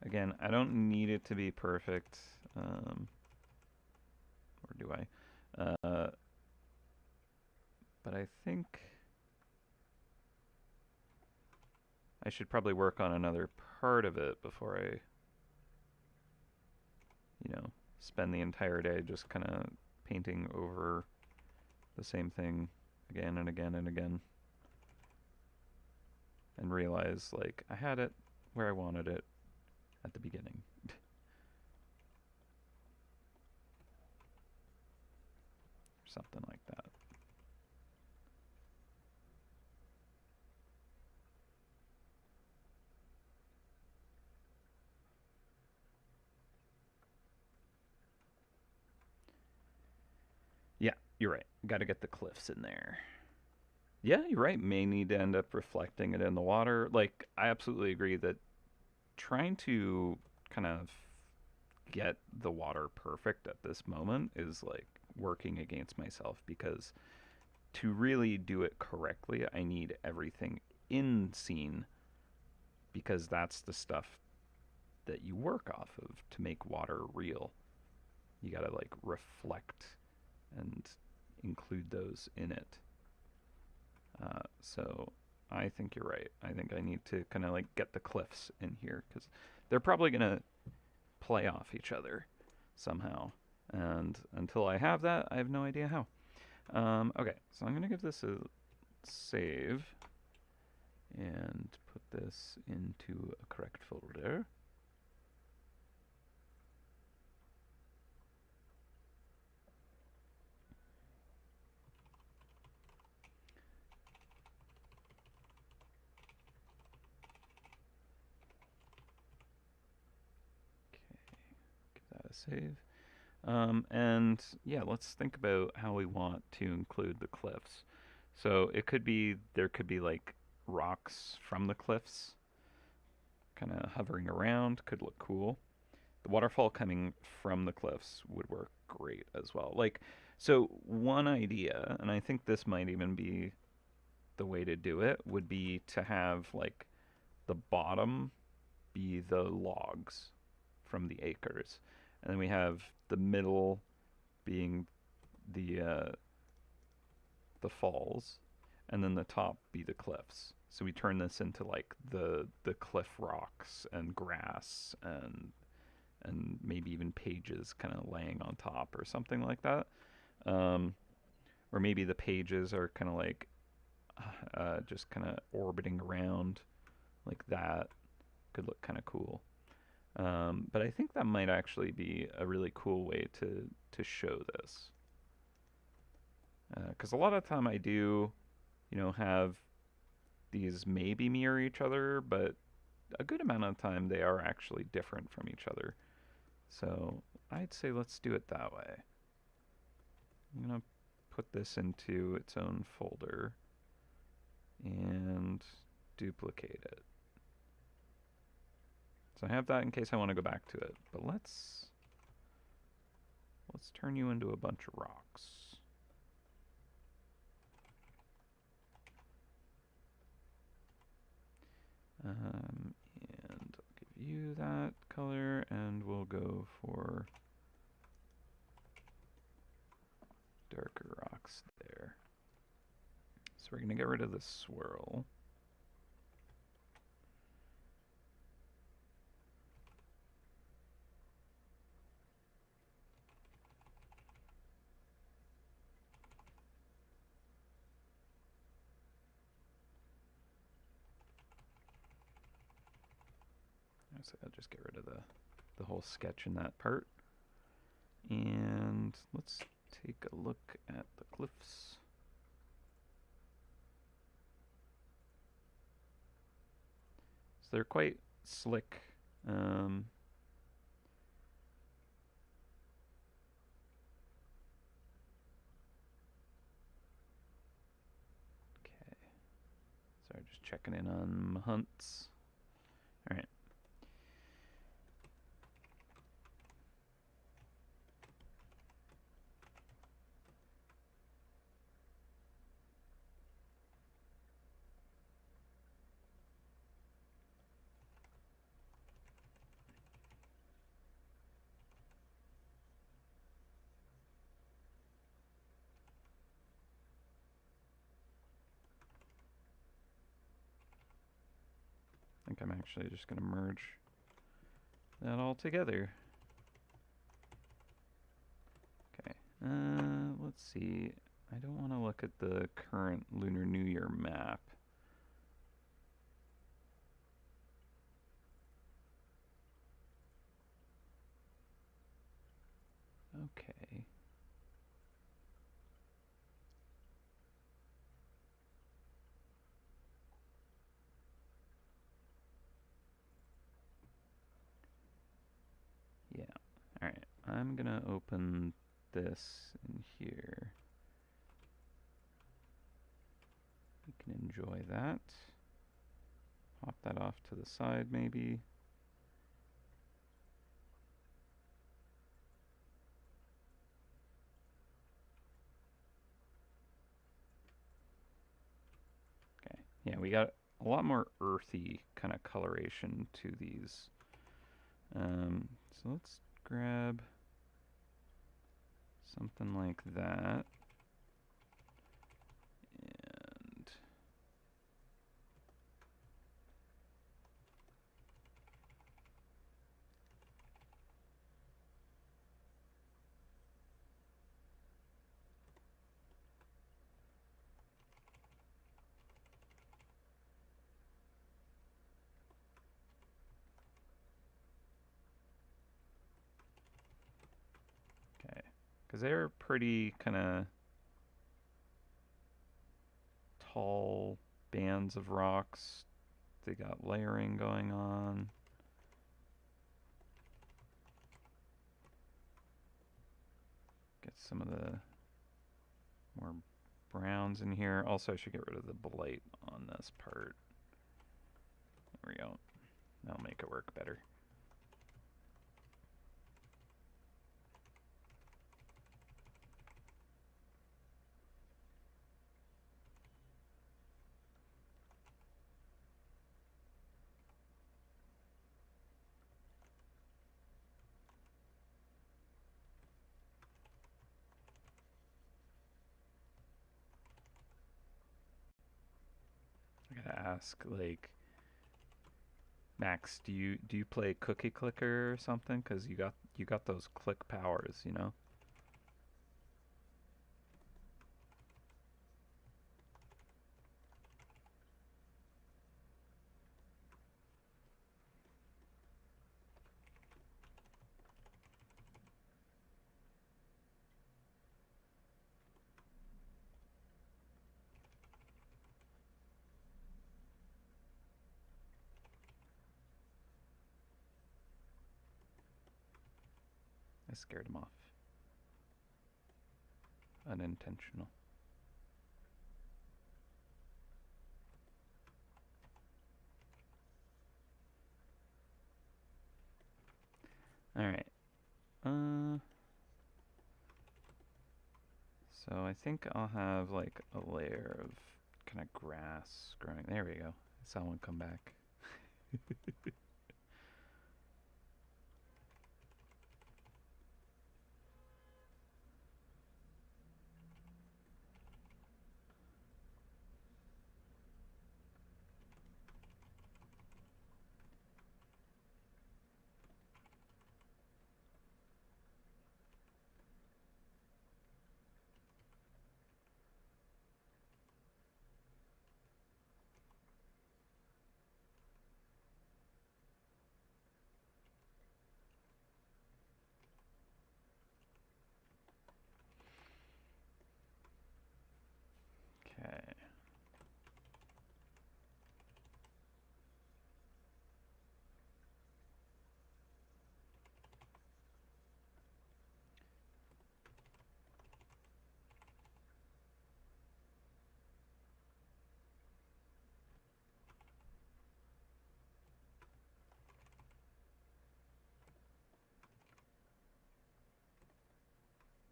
Again, I don't need it to be perfect, or do I? But I think I should probably work on another part of it before I, spend the entire day just kind of painting over the same thing again and again and again. And realize, like, I had it where I wanted it at the beginning. Something like that. Yeah, you're right. Got to get the cliffs in there. Yeah, you're right. May need to end up reflecting it in the water. Like, I absolutely agree that trying to kind of get the water perfect at this moment is like working against myself because to really do it correctly, I need everything in scene because that's the stuff that you work off of to make water real. You got to like reflect and include those in it. So I think you're right. I think I need to kind of like get the cliffs in here because they're probably going to play off each other somehow. And until I have that, I have no idea how. Okay, so I'm going to give this a save and put this into a correct folder. Give that a save. And yeah, let's think about how we want to include the cliffs. So it could be, there could be like rocks from the cliffs kind of hovering around, could look cool. The waterfall coming from the cliffs would work great as well. Like, so one idea, and I think this might even be the way to do it, would be to have like the bottom be the logs from the acres, and then we have the middle being the falls, and then the top be the cliffs. So we turn this into like the cliff rocks and grass and maybe even pages kind of laying on top or something like that. Um, or maybe the pages are kind of like just kind of orbiting around like that. Could look kind of cool. But I think that might actually be a really cool way to show this. Because a lot of the time I do, have these maybe mirror each other, but a good amount of the time they are actually different from each other. So I'd say let's do it that way. I'm going to put this into its own folder and duplicate it. So I have that in case I want to go back to it. But let's turn you into a bunch of rocks. And I'll give you that color, and we'll go for darker rocks there. So we're going to get rid of the swirl. So I'll just get rid of the whole sketch in that part. And let's take a look at the cliffs. So they're quite slick. Okay. Sorry, just checking in on hunts. All right. I think I'm actually just going to merge that all together. Okay. Let's see. I don't want to look at the current Lunar New Year map. Okay. Yeah. All right. I'm going to open this in here. You can enjoy that. Pop that off to the side maybe. Okay. Yeah, we got a lot more earthy kind of coloration to these. So let's grab something like that. And okay, because they're pretty kind of tall bands of rocks. They got layering going on. Get some of the more browns in here. Also, I should get rid of the blight on this part. There we go. That'll make it work better. I gotta ask, like, Max, do you play Cookie Clicker or something? Cause you got those click powers, you know? I scared him off. Unintentional. All right. Uh, so I think I'll have like a layer of kind of grass growing. There we go. I saw one come back. Okay.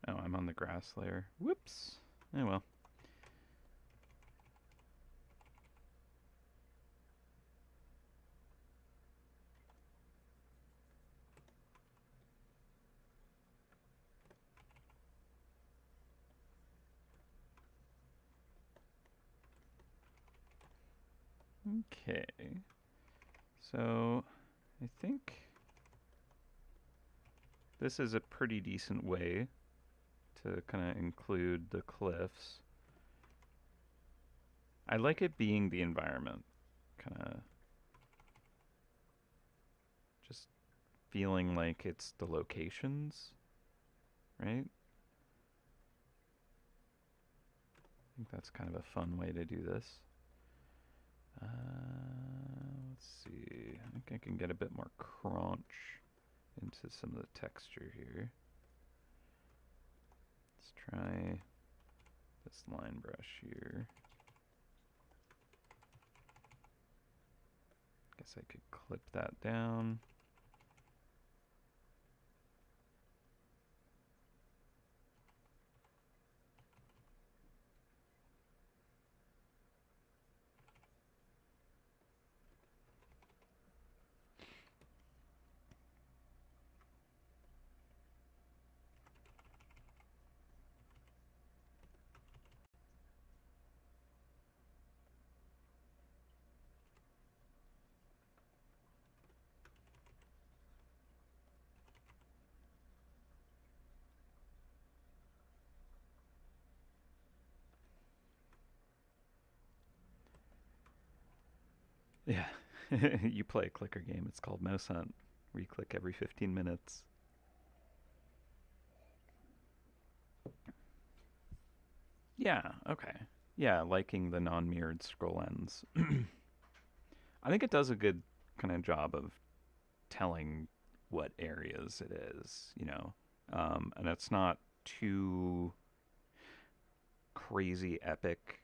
Oh, I'm on the grass layer. Whoops. Oh well. Okay. So I think this is a pretty decent way to kind of include the cliffs. I like it being the environment, kind of just feeling like it's the locations, right? I think that's kind of a fun way to do this. Let's see. I think I can get a bit more crunch into some of the texture here. Let's try this line brush here. Guess I could clip that down. Yeah. You play a clicker game. It's called MouseHunt, where you click every 15 minutes. Yeah, okay. Yeah, liking the non-mirrored scroll ends. I think it does a good kind of job of telling what areas it is, you know. And it's not too crazy epic.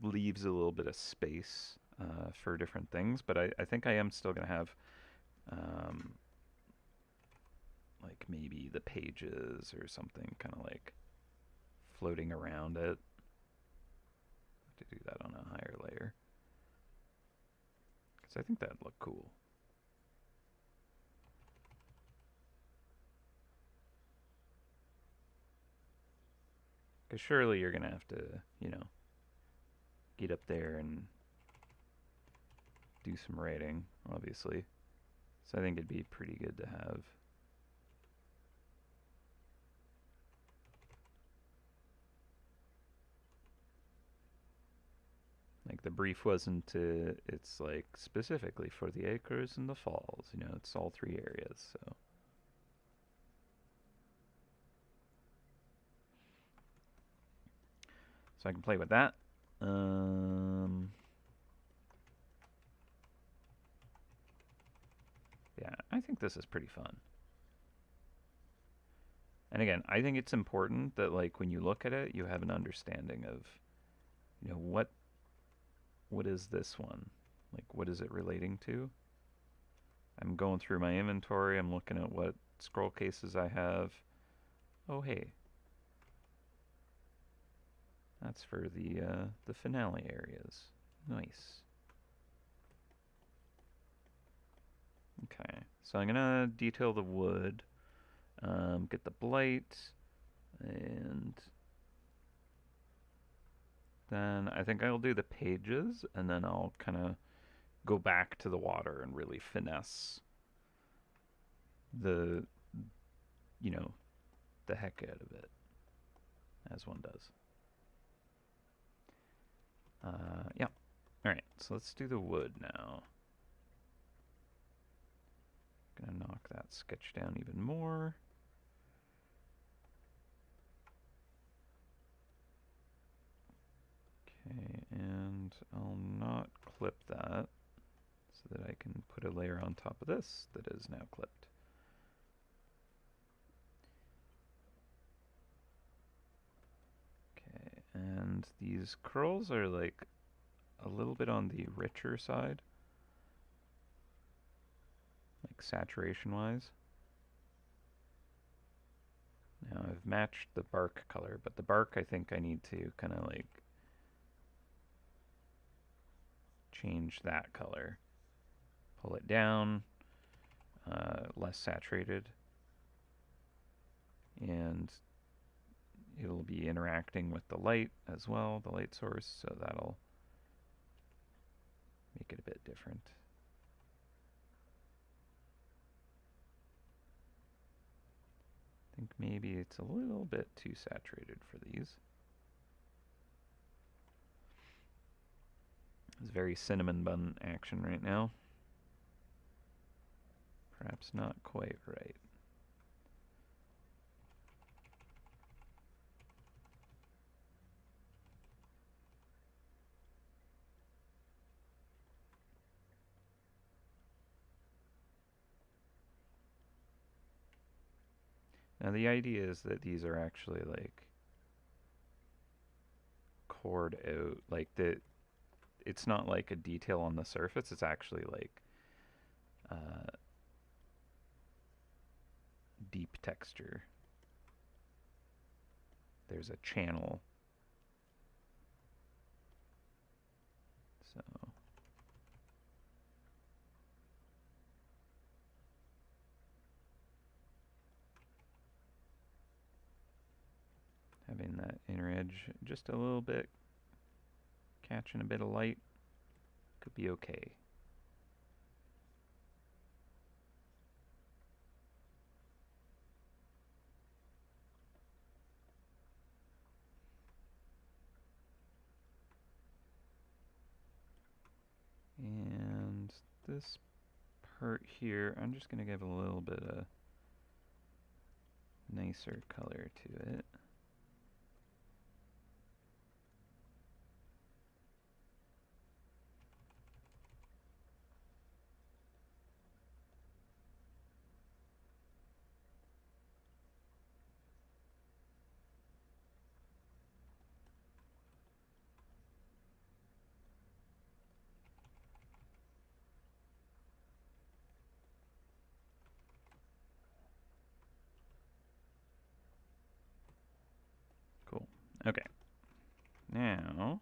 Leaves a little bit of space for different things, but I think I am still going to have um, like maybe the pages or something kind of like floating around it. To do that on a higher layer, because I think that'd look cool. Because surely you're going to have to, you know, get up there and do some writing, obviously. So I think it'd be pretty good to have. Like the brief wasn't to, it's like specifically for the acres and the falls, you know, it's all 3 areas, so. So I can play with that. Yeah, I think this is pretty fun. And again, I think it's important that like when you look at it, you have an understanding of, you know, what is this one? Like what is it relating to? I'm going through my inventory, I'm looking at what scroll cases I have. Oh hey. That's for the finale areas. Nice. Okay, so I'm gonna detail the wood, get the blight, and then I think I'll do the pages, and then I'll kind of go back to the water and really finesse the, you know, the heck out of it, as one does. Yeah. Alright, so let's do the wood now. Gonna knock that sketch down even more. Okay, and I'll not clip that so that I can put a layer on top of this that is now clipped. Okay, and these curls are like a little bit on the richer side, like saturation wise. Now I've matched the bark color, but the bark I think I need to kind of like change that color. Pull it down, less saturated, and it'll be interacting with the light as well, the light source, so that'll make it a bit different. I think maybe it's a little bit too saturated for these. It's very cinnamon bun action right now. Perhaps not quite right. Now the idea is that these are actually like cored out, like it's not like a detail on the surface, it's actually like deep texture. There's a channel. So having that inner edge just a little bit, catching a bit of light, could be okay. And this part here, I'm just going to give a little bit of nicer color to it. Cool. Okay. Now,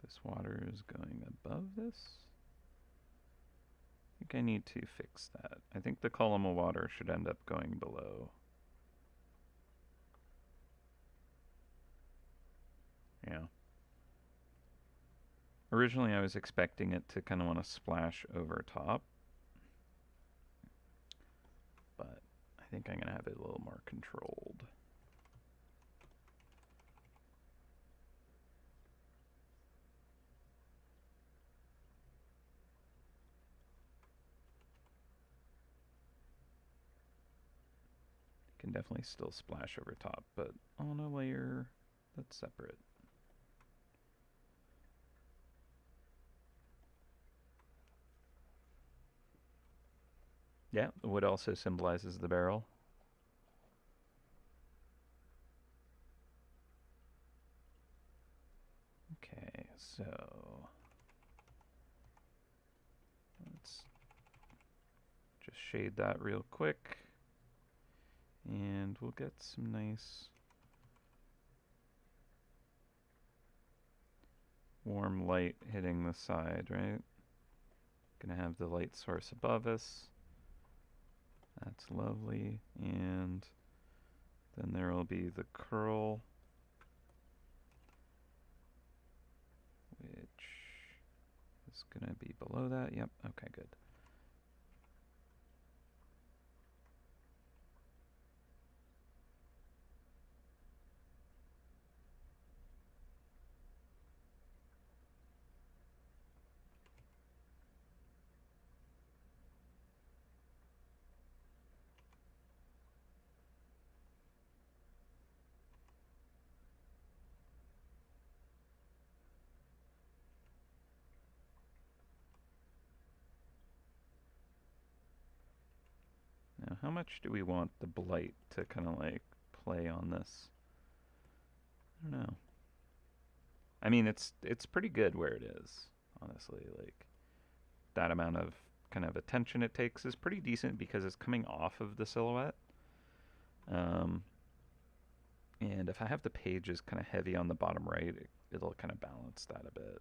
this water is going above this. I think I need to fix that. I think the column of water should end up going below. Yeah. Originally, I was expecting it to kind of want to splash over top, but I think I'm going to have it a little more controlled. Can definitely still splash over top, but on a layer that's separate. Yeah, the wood also symbolizes the barrel. Okay, so let's just shade that real quick. And we'll get some nice warm light hitting the side, right? Gonna have the light source above us. That's lovely. And then there will be the curl, which is gonna be below that. Yep, okay, good. Now, how much do we want the blight to kind of like play on this? I don't know. I mean, it's pretty good where it is, honestly. Like that amount of kind of attention it takes is pretty decent because it's coming off of the silhouette. Um, and if I have the pages kind of heavy on the bottom right, it'll kind of balance that a bit,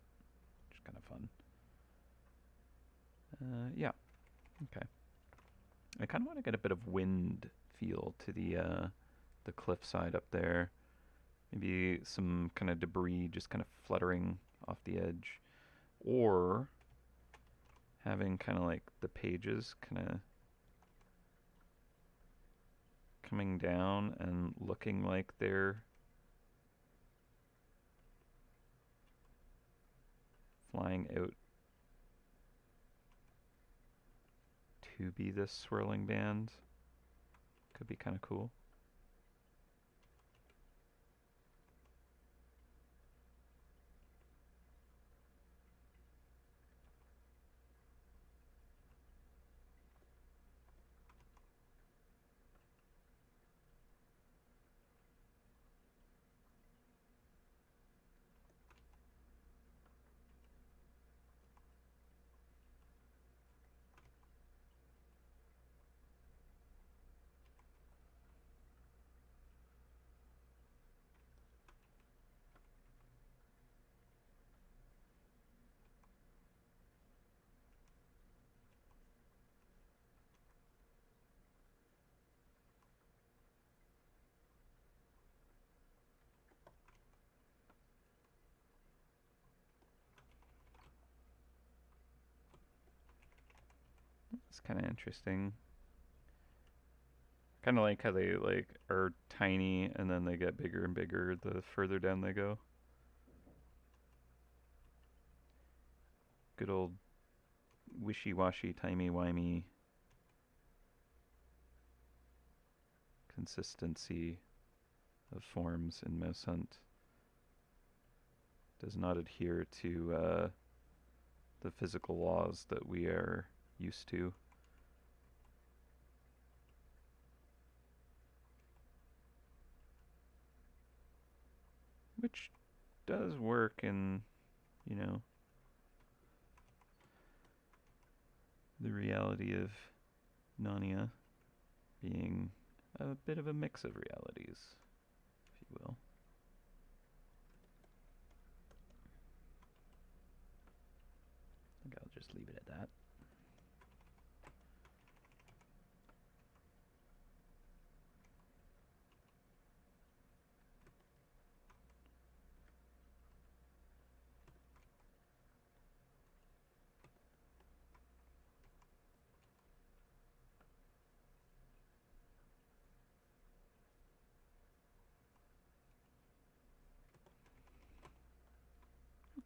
which is kind of fun. Yeah, okay. I kind of want to get a bit of wind feel to the cliffside up there. Maybe some kind of debris just kind of fluttering off the edge, or having kind of like the pages kind of coming down and looking like they're flying out to be this swirling band. Could be kind of cool. It's kind of interesting. Kind of like how they like are tiny and then they get bigger and bigger the further down they go. Good old wishy-washy, timey-wimey consistency of forms in MouseHunt does not adhere to the physical laws that we are used to. Which does work in, you know, the reality of Narnia being a bit of a mix of realities, if you will. I think I'll just leave it at that.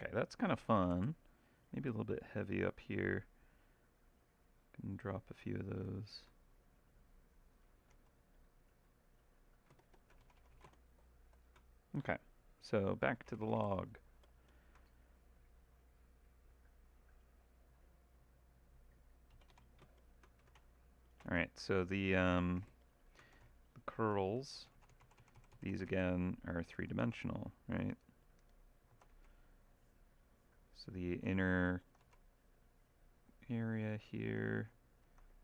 Okay, that's kind of fun. Maybe a little bit heavy up here. Can drop a few of those. Okay, so back to the log. All right, so the curls, these again are three-dimensional, right? So the inner area here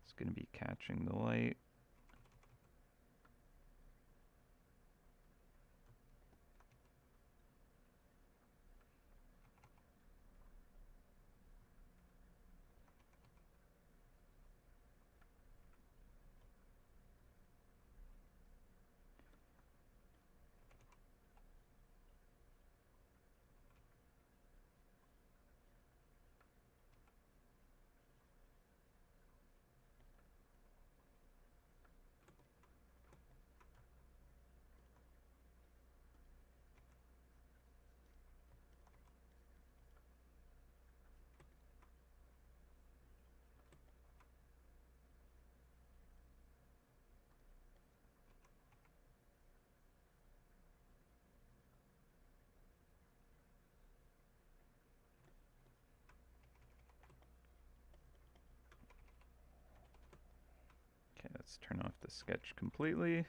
is going to be catching the light. Okay, let's turn off the sketch completely.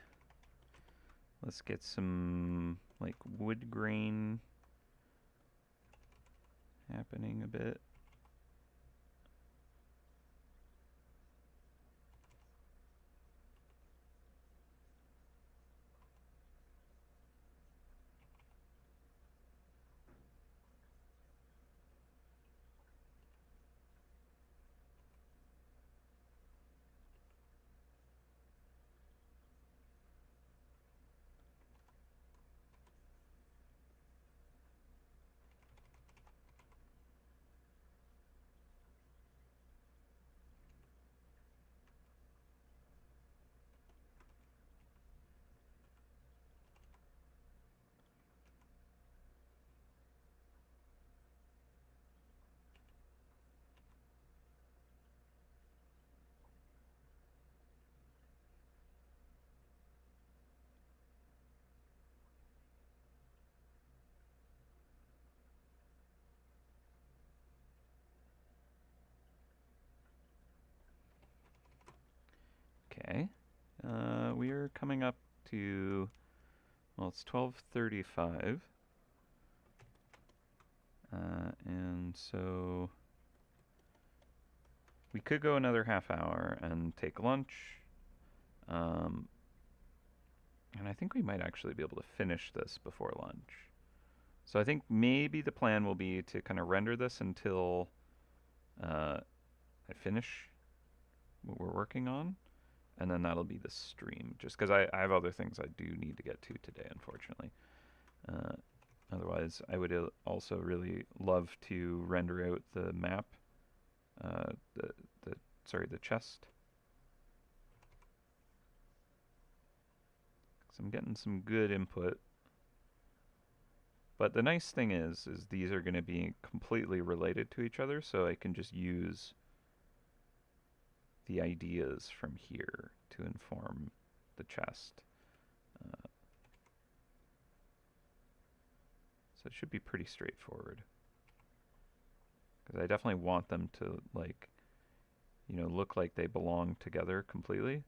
Let's get some like wood grain happening a bit. Okay, we are coming up to, well, it's 12:35, and so we could go another half hour and take lunch, and I think we might actually be able to finish this before lunch. So I think maybe the plan will be to kind of render this until I finish what we're working on, and then that'll be the stream. Just because I have other things I do need to get to today, unfortunately. Otherwise, I would also really love to render out the map, the chest. So I'm getting some good input. But the nice thing is these are going to be completely related to each other, so I can just use the ideas from here to inform the chest. So it should be pretty straightforward. Because I definitely want them to, like, you know, look like they belong together completely.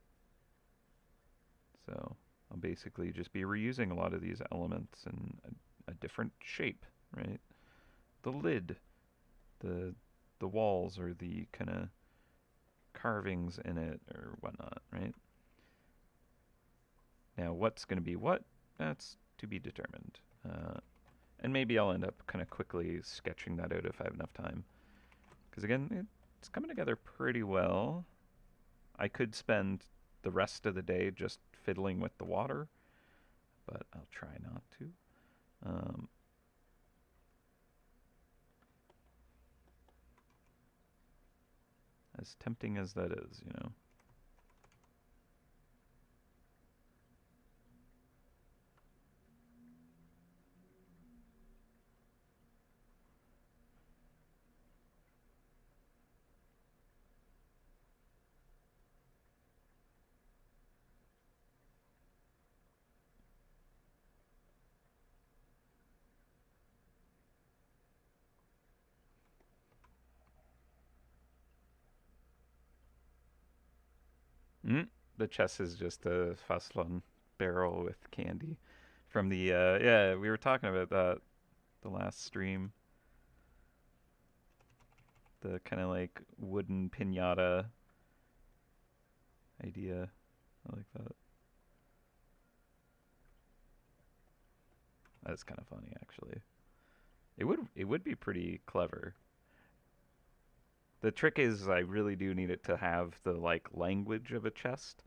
So I'll basically just be reusing a lot of these elements in a different shape, right? The lid, the walls, or the kind of carvings in it or whatnot, right? Now, what's going to be what? That's to be determined. And maybe I'll end up kind of quickly sketching that out if I have enough time. Because again, it's coming together pretty well. I could spend the rest of the day just fiddling with the water, but I'll try not to. As tempting as that is, you know. Mm, the chest is just a Faslon barrel with candy from the yeah, we were talking about that the last stream. The kind of like wooden piñata idea. I like that. That's kind of funny actually. It would be pretty clever. The trick is I really do need it to have the like language of a chest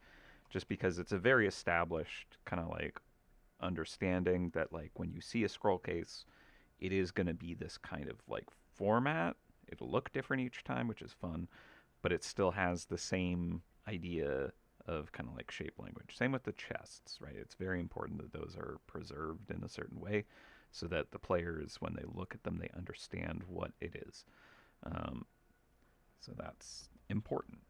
just because it's a very established kind of like understanding that like when you see a scroll case, it is going to be this kind of like format. It'll look different each time, which is fun, but it still has the same idea of kind of like shape language. Same with the chests, right? It's very important that those are preserved in a certain way so that the players, when they look at them, they understand what it is. Um, so that's important.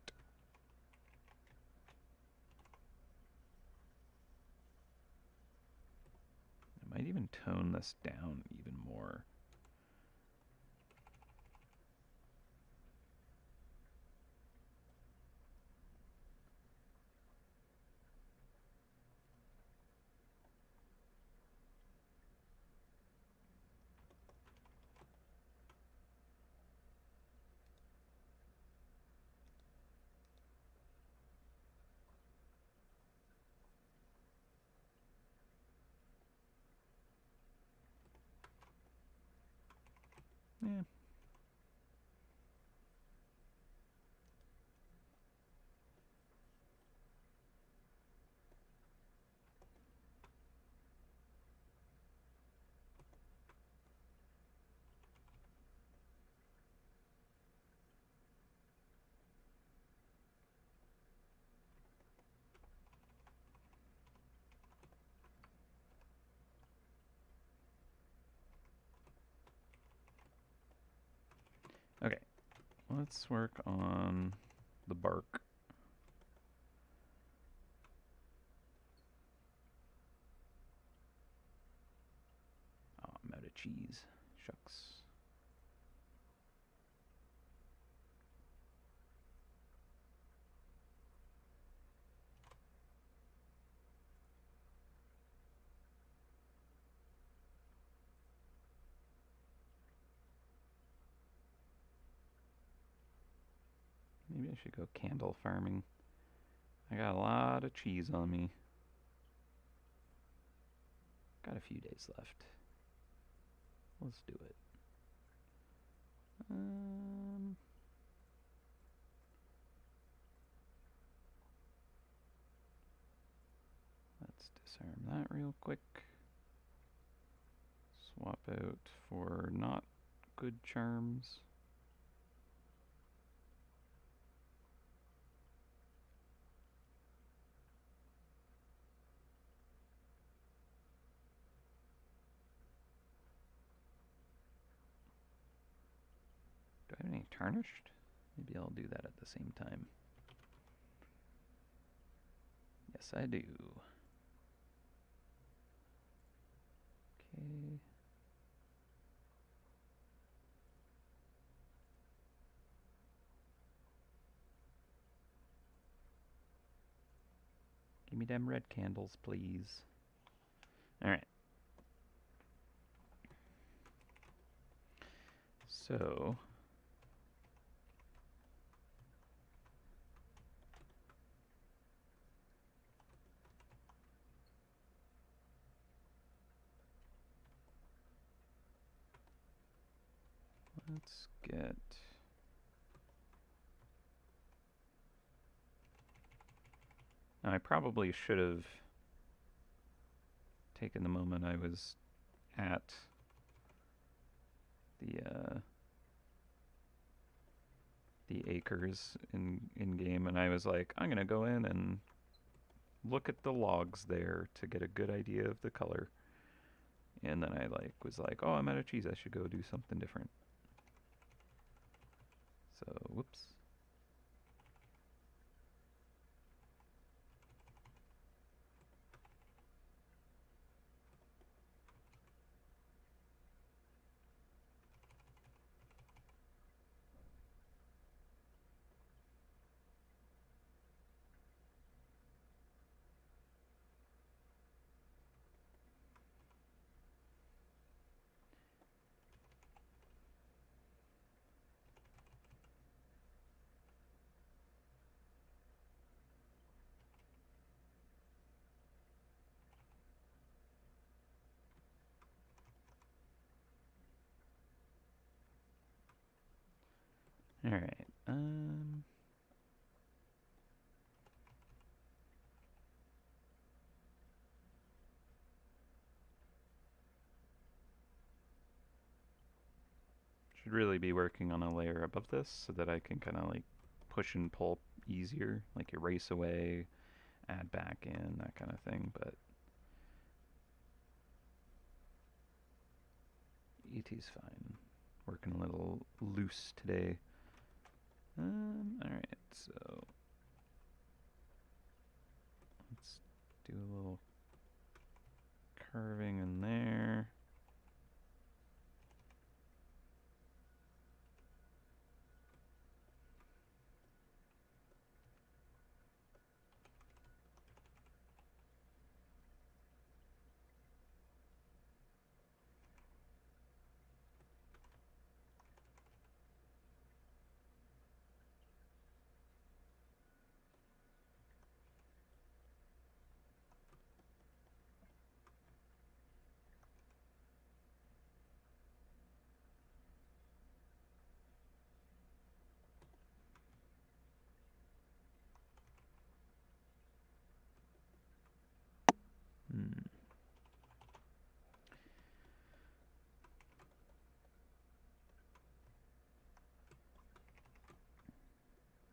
I might even tone this down even more. Yeah. Okay. Let's work on the bark. Oh, I'm out of cheese. Shucks. Maybe I should go candle farming. I got a lot of cheese on me. Got a few days left. Let's do it. Let's disarm that real quick. Swap out for not good charms. Do I have any tarnished? Maybe I'll do that at the same time. Yes, I do. Okay. Give me them red candles, please. Alright. So, let's get... Now, I probably should have taken the moment I was at the acres in game, and I was like, I'm gonna go in and look at the logs there to get a good idea of the color. And then I was like, oh, I'm out of cheese. I should go do something different. So, whoops. All right. Should really be working on a layer above this so that I can kind of like push and pull easier, like erase away, add back in, that kind of thing. But ET's fine. Working a little loose today. All right, so let's do a little curving in there.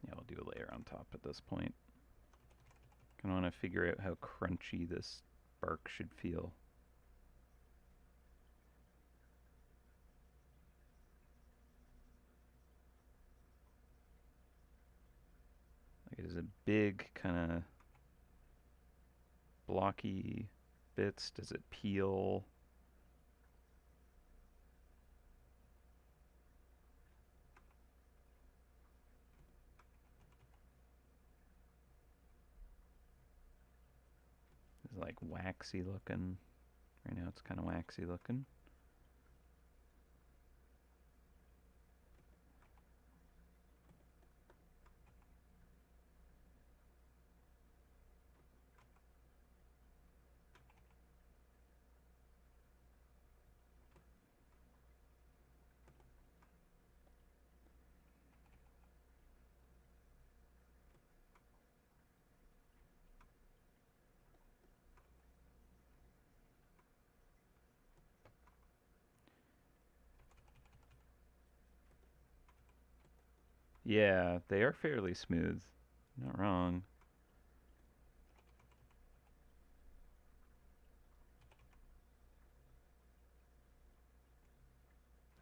Yeah, I'll do a layer on top at this point. I want to figure out how crunchy this bark should feel. Like it is a big kind of blocky bits. Does it peel? Is it like waxy looking? Right now it's kind of waxy looking. Yeah, they are fairly smooth. Not wrong.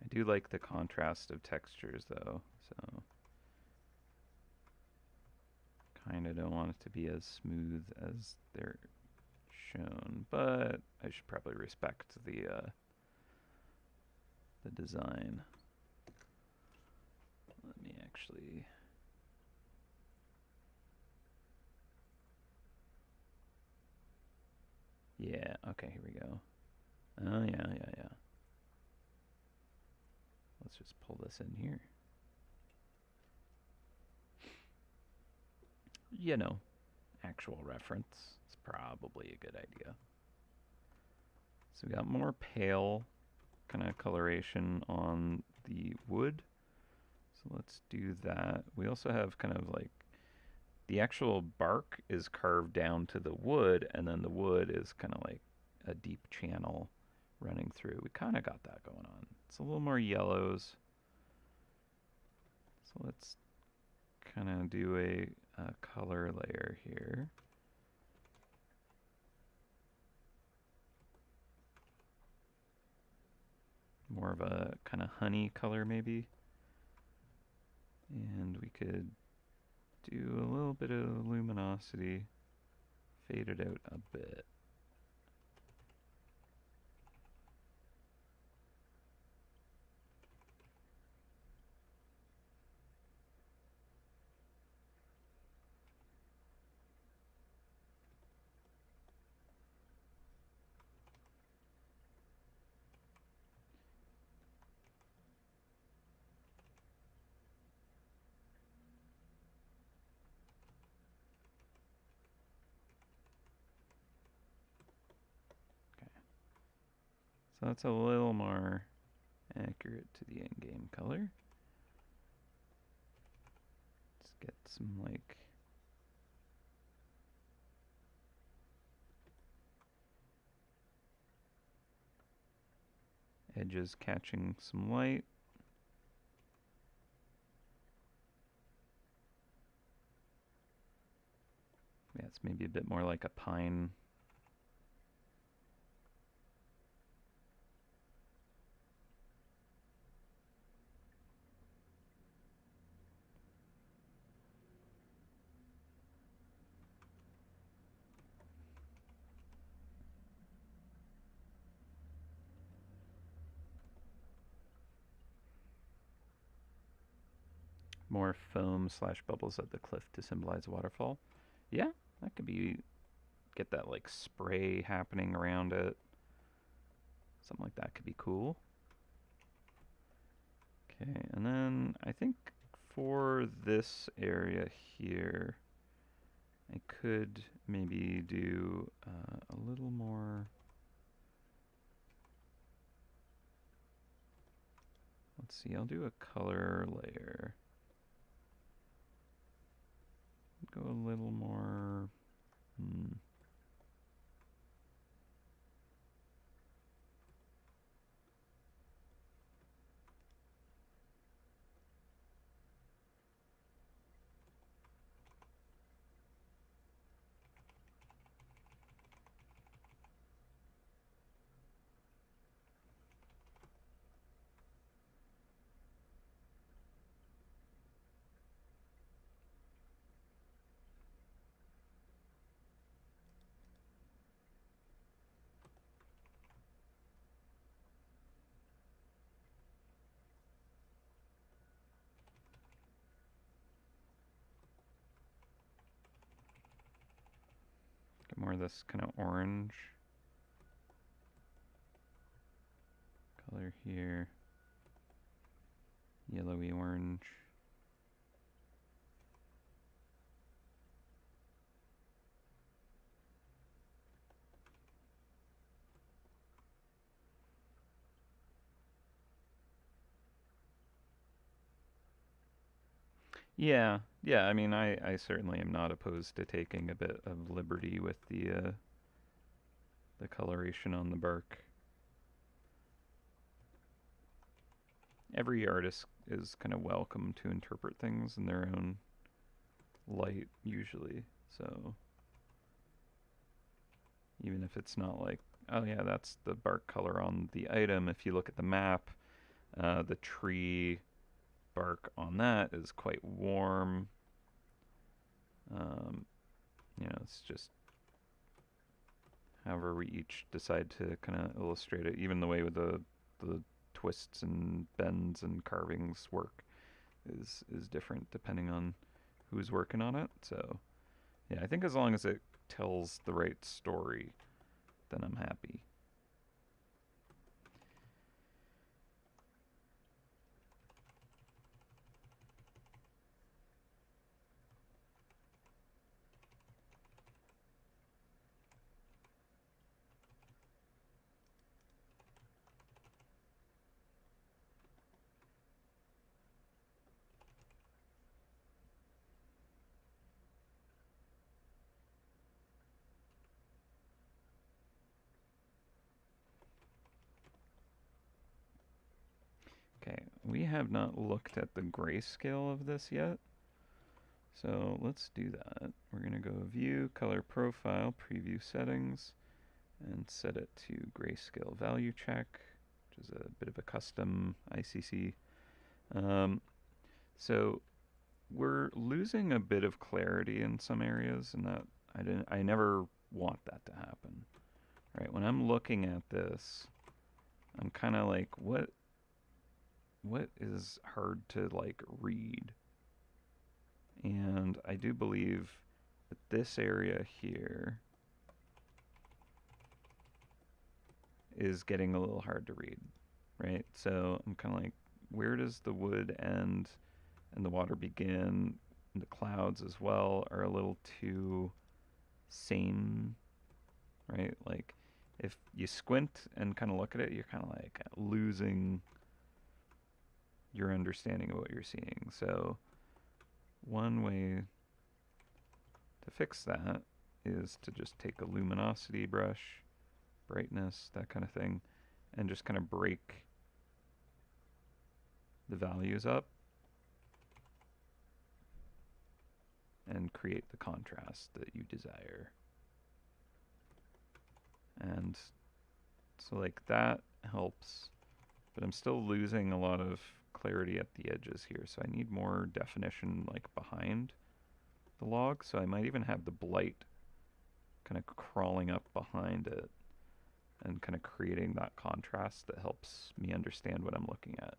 I do like the contrast of textures though, so kind of don't want it to be as smooth as they're shown, but I should probably respect the design. Let me actually. Yeah, okay, here we go. Oh, yeah. Let's just pull this in here. You know, actual reference. It's probably a good idea. So we got more pale kind of coloration on the wood. So let's do that. We also have kind of like the actual bark is carved down to the wood, and then the wood is kind of like a deep channel running through. We kind of got that going on. It's a little more yellows. So let's kind of do a color layer here. More of a kind of honey color maybe. And we could do a little bit of luminosity, fade it out a bit. So that's a little more accurate to the in-game color. some like edges catching some light. Yeah, it's maybe a bit more like a pine. More foam slash bubbles at the cliff to symbolize a waterfall. Yeah, that could be, get that like spray happening around it. Something like that could be cool. Okay, and then I think for this area here, I could maybe do a little more. Let's see, I'll do a color layer. Go a little more. Get more of this kind of orange color here. Yellowy orange. Yeah, yeah. I mean, I certainly am not opposed to taking a bit of liberty with the coloration on the bark. Every artist is kind of welcome to interpret things in their own light, usually. So even if it's not like, oh yeah, that's the bark color on the item. If you look at the map, the tree bark on that is quite warm. You know, it's just however we each decide to kind of illustrate it. Even the way with the twists and bends and carvings work is different depending on who's working on it. So yeah, I think as long as it tells the right story, then I'm happy. Okay, we have not looked at the grayscale of this yet. So let's do that. We're going to go View, Color Profile, Preview Settings, and set it to Grayscale Value Check, which is a bit of a custom ICC. So we're losing a bit of clarity in some areas, and that I never want that to happen. Right? When I'm looking at this, I'm kind of like, what is hard to like read? And I do believe that this area here is getting a little hard to read, right? So I'm kind of like, where does the wood end and the water begin? And the clouds as well are a little too same, right? Like if you squint and kind of look at it, you're kind of like losing your understanding of what you're seeing. So one way to fix that is to just take a luminosity brush, brightness, that kind of thing, and just kind of break the values up and create the contrast that you desire. And so like that helps, but I'm still losing a lot of clarity at the edges here, so I need more definition like behind the log, so I might even have the blight kind of crawling up behind it and kind of creating that contrast that helps me understand what I'm looking at.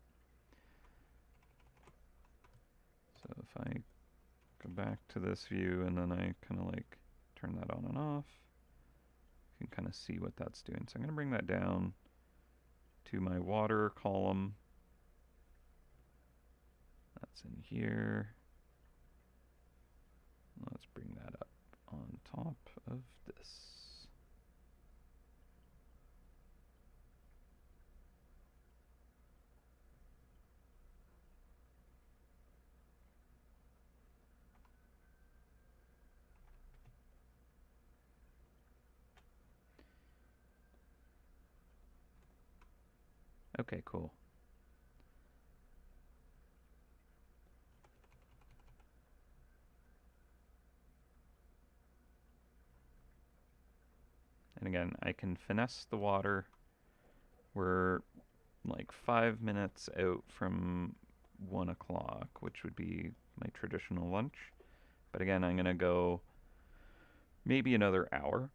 So if I go back to this view and then I kind of like turn that on and off, you can kind of see what that's doing. So I'm going to bring that down to my water column. That's in here. Let's bring that up on top of this. Okay, cool. And again, I can finesse the water. We're like 5 minutes out from 1 o'clock, which would be my traditional lunch. But again, I'm going to go maybe another hour.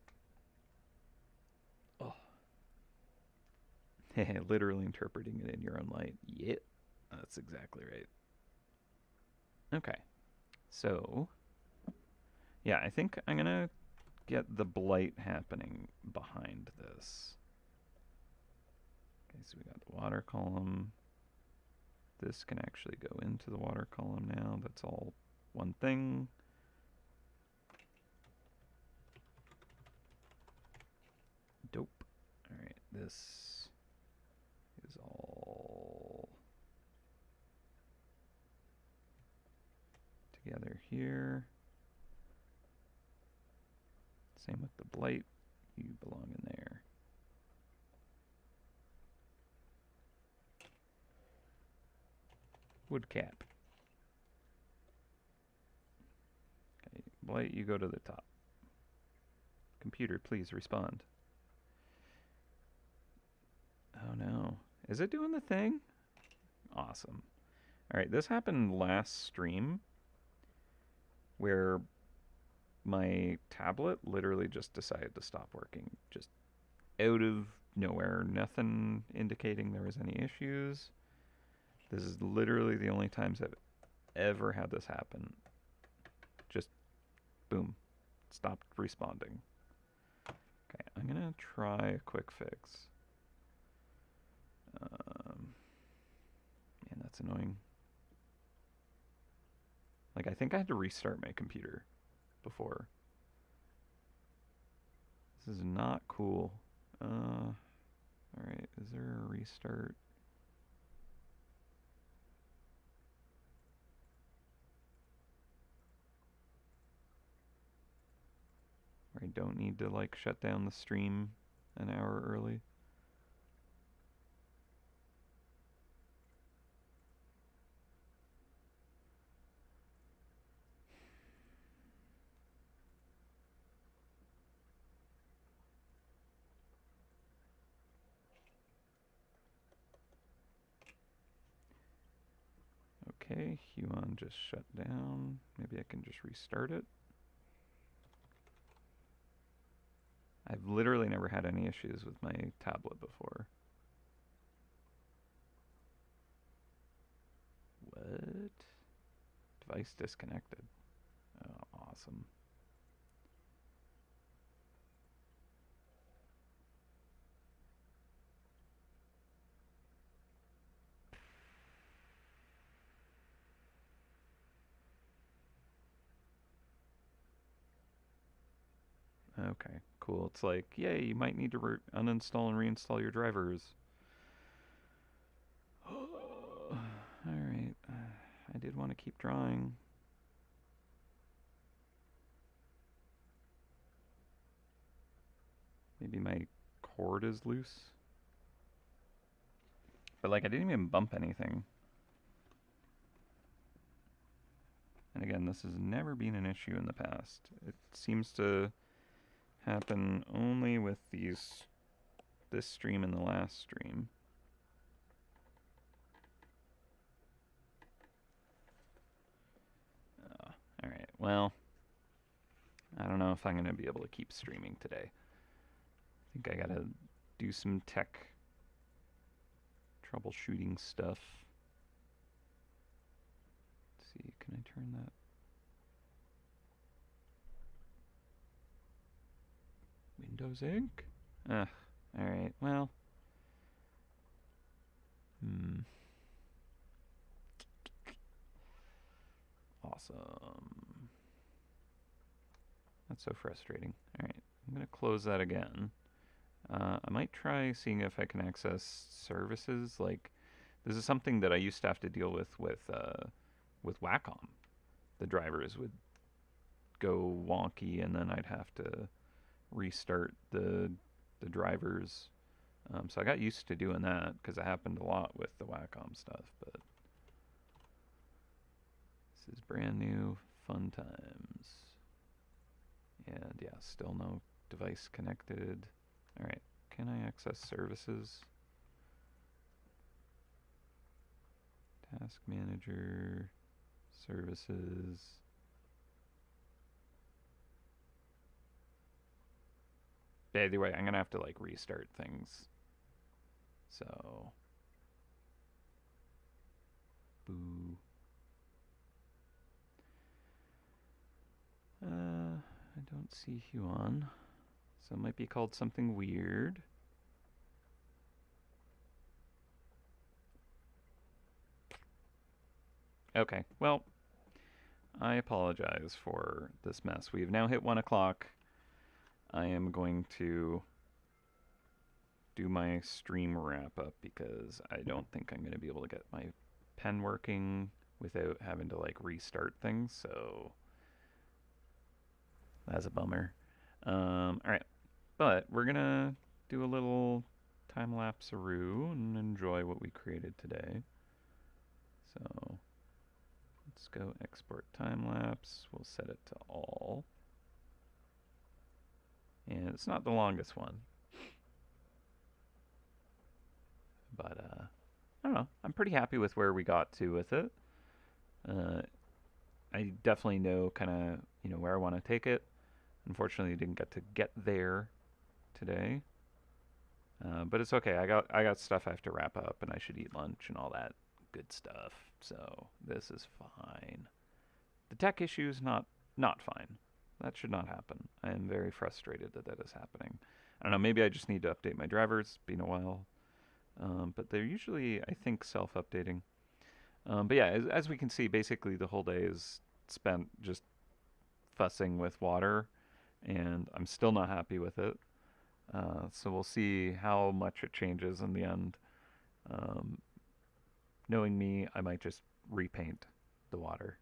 Oh. Literally interpreting it in your own light. Yep, that's exactly right. Okay, so yeah, I think I'm going to get the blight happening behind this. Okay, so we got the water column. This can actually go into the water column now. That's all one thing. Dope. All right, this is all together here. Same with the blight. You belong in there. Wood cap. Okay, blight, you go to the top. Computer, please respond. Oh no. Is it doing the thing? Awesome. Alright, this happened last stream where my tablet literally just decided to stop working. Just out of nowhere. Nothing indicating there was any issues. This is literally the only times I've ever had this happen. Just boom. Stopped responding. Okay, I'm gonna try a quick fix. Man, that's annoying. Like, I think I had to restart my computer before. This is not cool. Alright, is there a restart? Where I don't need to, like, shut down the stream an hour early? Okay, Huon just shut down. Maybe I can just restart it. I've literally never had any issues with my tablet before. What? Device disconnected. Oh, awesome. Okay, cool. It's like, yay, you might need to uninstall and reinstall your drivers. Alright. I did want to keep drawing. Maybe my cord is loose. But like I didn't even bump anything. And again, this has never been an issue in the past. It seems to happen only with this stream and the last stream. Alright, well, I don't know if I'm going to be able to keep streaming today. I think I gotta do some tech troubleshooting stuff. Let's see, can I turn that? Windows Ink? Ugh, alright, well. Awesome. That's so frustrating. Alright, I'm going to close that again. I might try seeing if I can access services. Like, this is something that I used to have to deal with Wacom. The drivers would go wonky, and then I'd have to restart the drivers. So I got used to doing that because it happened a lot with the Wacom stuff. But this is brand new, fun times. And yeah, still no device connected. Alright, can I access services? Task manager, services. Anyway, I'm gonna have to like restart things. So, boo. I don't see Huon. So it might be called something weird. Okay, well, I apologize for this mess. We've now hit 1 o'clock. I am going to do my stream wrap up because I don't think I'm going to be able to get my pen working without having to like restart things, so that's a bummer. Alright, but we're going to do a little time-lapse-aroo and enjoy what we created today. So let's go export time-lapse. We'll set it to all. And it's not the longest one. But, I don't know. I'm pretty happy with where we got to with it. I definitely know kind of, you know, where I want to take it. Unfortunately, didn't get to get there today. But it's okay. I got stuff I have to wrap up, and I should eat lunch and all that good stuff. So this is fine. The tech issue is not fine. That should not happen. I am very frustrated that that is happening. I don't know. Maybe I just need to update my drivers. It's been a while. But they're usually, I think, self-updating. But yeah, as we can see, basically the whole day is spent just fussing with water, and I'm still not happy with it. So we'll see how much it changes in the end. Knowing me, I might just repaint the water.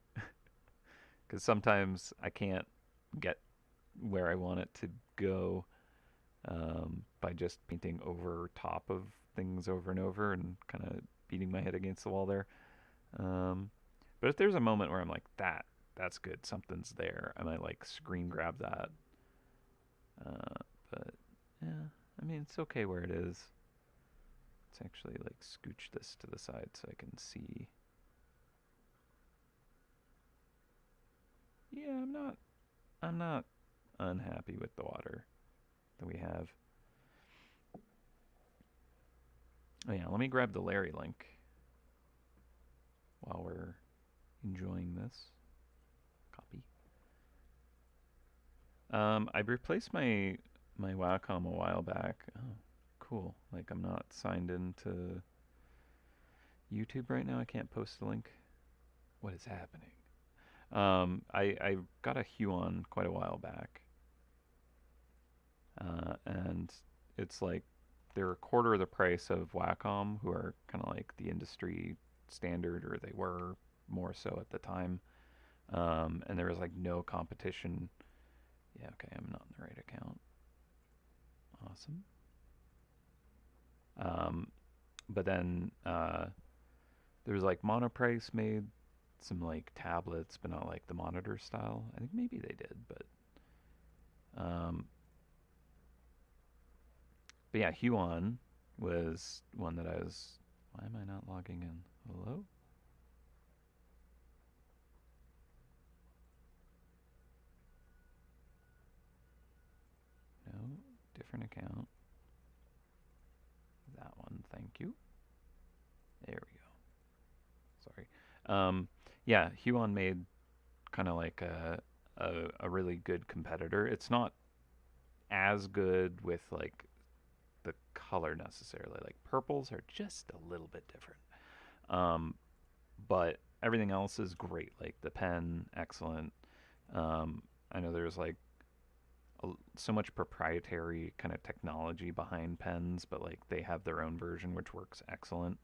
Because sometimes I can't get where I want it to go by just painting over top of things over and over and kind of beating my head against the wall there. But if there's a moment where I'm like, that's good, something's there, I might like screen grab that. But yeah, I mean, it's okay where it is. Let's actually like scooch this to the side so I can see. Yeah, I'm not unhappy with the water that we have. Oh yeah, let me grab the Larry link while we're enjoying this. Copy. I replaced my Wacom a while back. Oh, cool. Like I'm not signed into YouTube right now. I can't post the link. What is happening? I got a Huon quite a while back. And it's like they're a quarter of the price of Wacom, who are kind of like the industry standard, or they were more so at the time. And there was like no competition. Yeah, okay, I'm not in the right account. Awesome. But then there's like Monoprice made some like tablets, but not like the monitor style. I think maybe they did, um, but yeah, Huon was one that I was. Why am I not logging in? Hello? No, different account. That one, thank you. There we go. Sorry. Yeah, Huon made kind of like a really good competitor. It's not as good with like the color necessarily. Like purples are just a little bit different. Um, but everything else is great. Like the pen, excellent. I know there's like so much proprietary kind of technology behind pens, but like they have their own version which works excellent.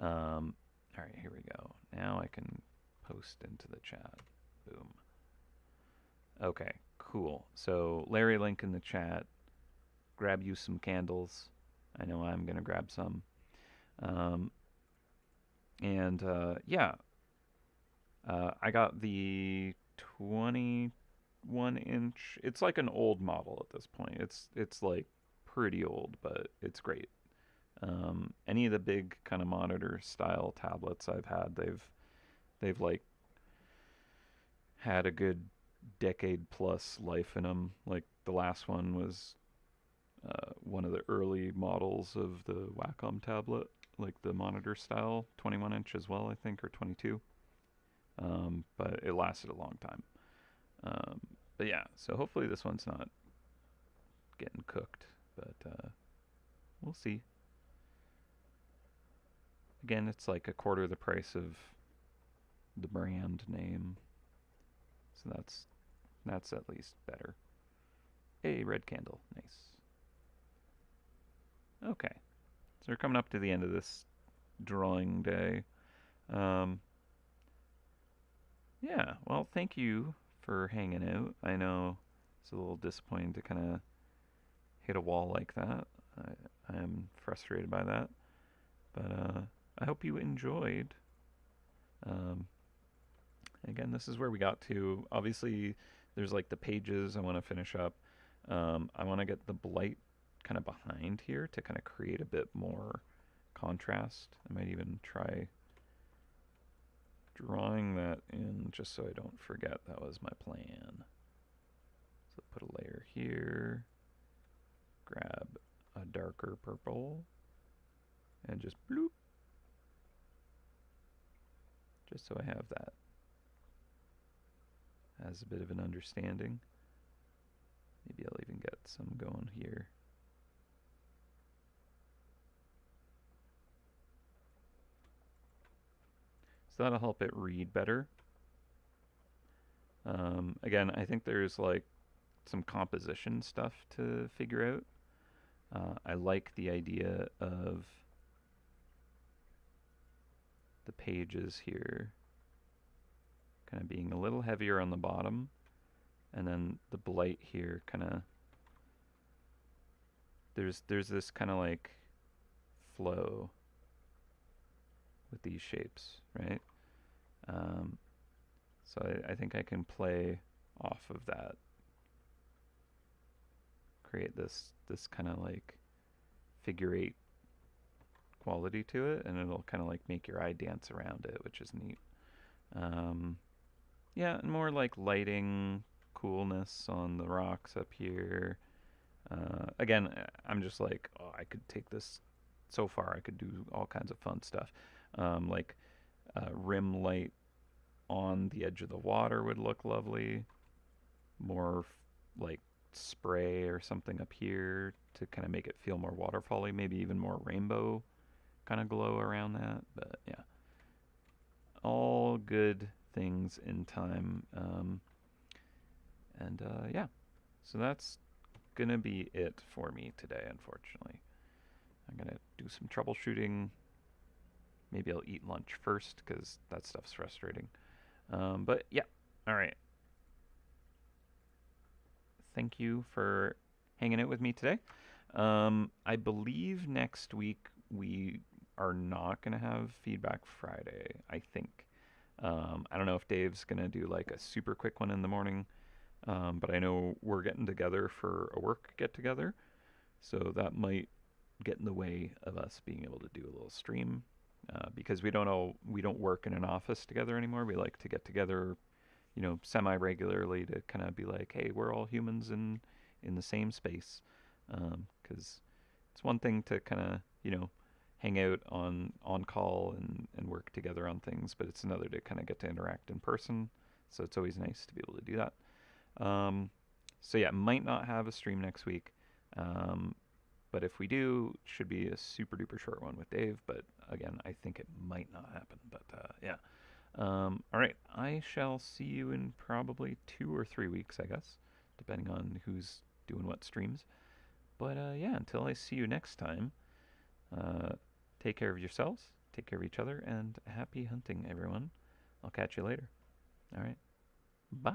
All right, here we go. Now I can post into the chat. Boom. Okay, cool. So Larry link in the chat. Grab you some candles. I know I'm gonna grab some. Um, and yeah, I got the 21-inch. It's like an old model at this point. It's like pretty old, but it's great. Any of the big kind of monitor style tablets I've had, they've like had a good decade plus life in them. Like the last one was one of the early models of the Wacom tablet, like the monitor style, 21 inch as well, I think, or 22. But it lasted a long time. Um, but yeah, so hopefully this one's not getting cooked, but we'll see. Again, it's like a quarter the price of the brand name, so that's at least better. Hey, red candle, nice. Okay, so we're coming up to the end of this drawing day. Um, yeah, well, thank you for hanging out. I know it's a little disappointing to kind of hit a wall like that. I am frustrated by that, but I hope you enjoyed. Um, again, this is where we got to. Obviously, there's like the pages I want to finish up. I want to get the blight kind of behind here to kind of create a bit more contrast. I might even try drawing that in just so I don't forget that was my plan. So put a layer here, grab a darker purple, and just bloop, just so I have that as a bit of an understanding. Maybe I'll even get some going here. So that'll help it read better. Again, I think there's like some composition stuff to figure out. I like the idea of the pages here kind of being a little heavier on the bottom, and then the blight here kind of there's this kind of like flow with these shapes, right? So I think I can play off of that, create this kind of like figure eight quality to it, and it'll kind of like make your eye dance around it, which is neat. Yeah, and more like lighting, coolness on the rocks up here. Again, I'm just like, oh, I could take this so far. I could do all kinds of fun stuff, like rim light on the edge of the water would look lovely. More like spray or something up here to kind of make it feel more waterfally. Maybe even more rainbow kind of glow around that. But yeah, all good things in time. And yeah, so that's gonna be it for me today, unfortunately. I'm gonna do some troubleshooting. Maybe I'll eat lunch first because that stuff's frustrating. But yeah, all right. Thank you for hanging out with me today. I believe next week we are not going to have Feedback Friday, I think. I don't know if Dave's going to do like a super quick one in the morning, but I know we're getting together for a work get together, so that might get in the way of us being able to do a little stream because we don't work in an office together anymore. We like to get together, semi regularly to kind of be like, hey, we're all humans in the same space, because it's one thing to kind of hang out on call and work together on things, but it's another to kind of get to interact in person. So it's always nice to be able to do that. Um, so yeah, might not have a stream next week. Um, but if we do, it should be a super duper short one with Dave. But again, I think it might not happen. But yeah. All right. I shall see you in probably 2 or 3 weeks, I guess, depending on who's doing what streams. But yeah, until I see you next time, uh, take care of yourselves, take care of each other, and happy hunting, everyone. I'll catch you later. All right. Bye.